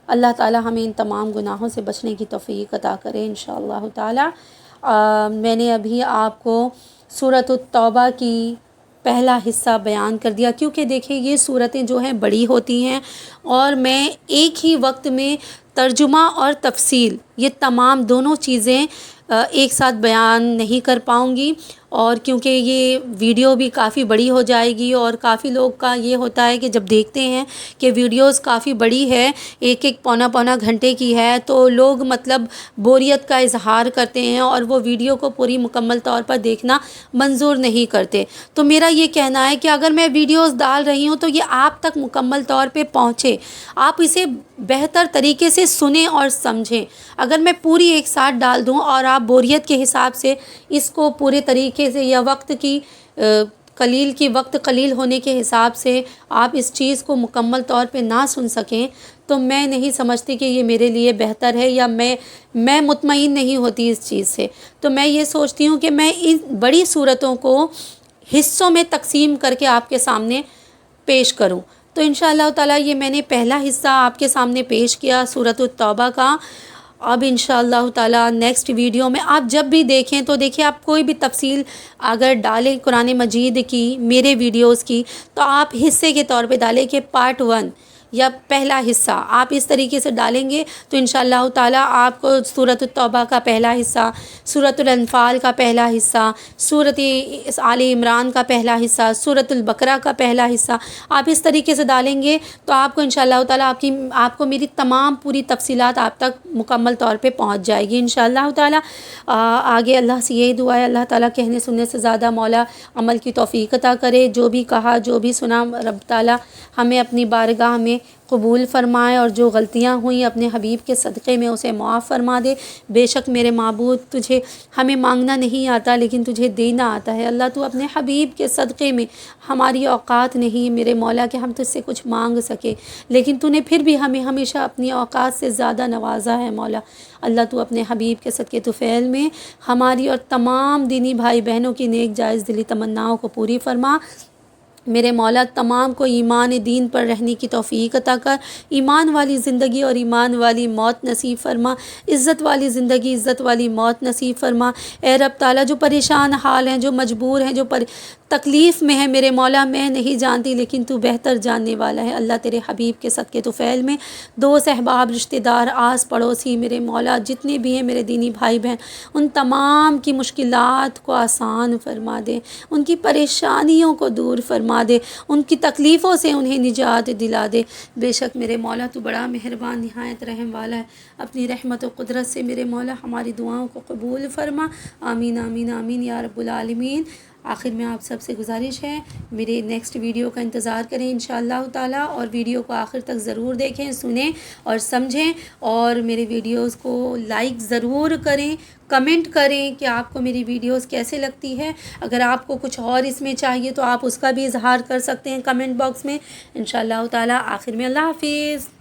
اللہ تعالی ہمیں ان تمام گناہوں سے بچنے کی توفیق عطا کرے انشاءاللہ تعالی۔ میں نے ابھی آپ کو سورۃ التوبہ کی پہلا حصہ بیان کر دیا، کیونکہ دیکھیں یہ صورتیں جو ہیں بڑی ہوتی ہیں، اور میں ایک ہی وقت میں ترجمہ اور تفصیل یہ تمام دونوں چیزیں ایک ساتھ بیان نہیں کر پاؤں گی، اور کیونکہ یہ ویڈیو بھی کافی بڑی ہو جائے گی، اور کافی لوگ کا یہ ہوتا ہے کہ جب دیکھتے ہیں کہ ویڈیوز کافی بڑی ہے، ایک ایک پونا پونا گھنٹے کی ہے، تو لوگ مطلب بوریت کا اظہار کرتے ہیں اور وہ ویڈیو کو پوری مکمل طور پر دیکھنا منظور نہیں کرتے۔ تو میرا یہ کہنا ہے کہ اگر میں ویڈیوز ڈال رہی ہوں تو یہ آپ تک مکمل طور پہ پہنچے، آپ اسے بہتر طریقے سے سنیں اور سمجھیں۔ اگر میں پوری ایک ساتھ ڈال دوں اور آپ بوریت کے حساب سے اس کو پورے طریقے سے، یا وقت کی وقت قلیل ہونے کے حساب سے آپ اس چیز کو مکمل طور پہ نہ سن سکیں، تو میں نہیں سمجھتی کہ یہ میرے لیے بہتر ہے، یا میں مطمئن نہیں ہوتی اس چیز سے۔ تو میں یہ سوچتی ہوں کہ میں ان بڑی صورتوں کو حصوں میں تقسیم کر کے آپ کے سامنے پیش کروں۔ تو انشاءاللہ تعالیٰ یہ میں نے پہلا حصہ آپ کے سامنے پیش کیا سورۃ التوبہ کا۔ اب انشاءاللہ تعالیٰ نیکسٹ ویڈیو میں آپ جب بھی دیکھیں تو دیکھیں، آپ کوئی بھی تفصیل اگر ڈالیں قرآن مجید کی، میرے ویڈیوز کی، تو آپ حصے کے طور پہ ڈالیں کہ پارٹ 1 یا پہلا حصہ، آپ اس طریقے سے ڈالیں گے تو انشاءاللہ تعالیٰ آپ کو سورۃ التوبہ کا پہلا حصہ، سورۃ الانفال کا پہلا حصہ، سورۃ آل عمران کا پہلا حصہ، سورۃ البقرہ کا پہلا حصہ، آپ اس طریقے سے ڈالیں گے تو آپ کو انشاءاللہ تعالیٰ آپ کو میری تمام پوری تفصیلات آپ تک مکمل طور پہ پہنچ جائے گی انشاءاللہ تعالیٰ۔ آگے اللہ سے یہی دعا ہے، اللہ تعالیٰ کہنے سننے سے زیادہ مولا عمل کی توفیق عطا کرے۔ جو بھی کہا، جو بھی سنا، رب تعالیٰ ہمیں اپنی بارگاہ میں قبول فرمائے، اور جو غلطیاں ہوئیں اپنے حبیب کے صدقے میں اسے معاف فرما دے۔ بے شک میرے معبود، تجھے ہمیں مانگنا نہیں آتا لیکن تجھے دینا آتا ہے۔ اللہ تو اپنے حبیب کے صدقے میں، ہماری اوقات نہیں میرے مولا کہ ہم تجھ سے کچھ مانگ سکے، لیکن تو نے پھر بھی ہمیں ہمیشہ اپنی اوقات سے زیادہ نوازا ہے مولا۔ اللہ تو اپنے حبیب کے صدقے طفیل میں ہماری اور تمام دینی بھائی بہنوں کی نیک جائز دلی تمناؤں کو پوری فرما۔ میرے مولا تمام کو ایمان دین پر رہنے کی توفیق عطا کر، ایمان والی زندگی اور ایمان والی موت نصیب فرما، عزت والی زندگی، عزت والی موت نصیب فرما۔ اے رب تعالیٰ، جو پریشان حال ہیں، جو مجبور ہیں، جو تکلیف میں ہے میرے مولا، میں نہیں جانتی لیکن تو بہتر جاننے والا ہے۔ اللہ تیرے حبیب کے صدقے طفیل میں دوست احباب، رشتہ دار، آس پڑوسی میرے مولا جتنے بھی ہیں میرے دینی بھائی بہن، ان تمام کی مشکلات کو آسان فرما دے، ان کی پریشانیوں کو دور فرما دے، ان کی تکلیفوں سے انہیں نجات دلا دے۔ بے شک میرے مولا تو بڑا مہربان، نہایت رحم والا ہے۔ اپنی رحمت و قدرت سے میرے مولا ہماری دعاؤں کو قبول فرما۔ آمین آمین آمین یا رب العالمین۔ آخر میں آپ سب سے گزارش ہے، میرے نیکسٹ ویڈیو کا انتظار کریں انشاءاللہ تعالیٰ، اور ویڈیو کو آخر تک ضرور دیکھیں، سنیں اور سمجھیں، اور میرے ویڈیوز کو لائک ضرور کریں، کمنٹ کریں کہ آپ کو میری ویڈیوز کیسے لگتی ہے۔ اگر آپ کو کچھ اور اس میں چاہیے تو آپ اس کا بھی اظہار کر سکتے ہیں کمنٹ باکس میں انشاءاللہ تعالیٰ۔ آخر میں اللہ حافظ۔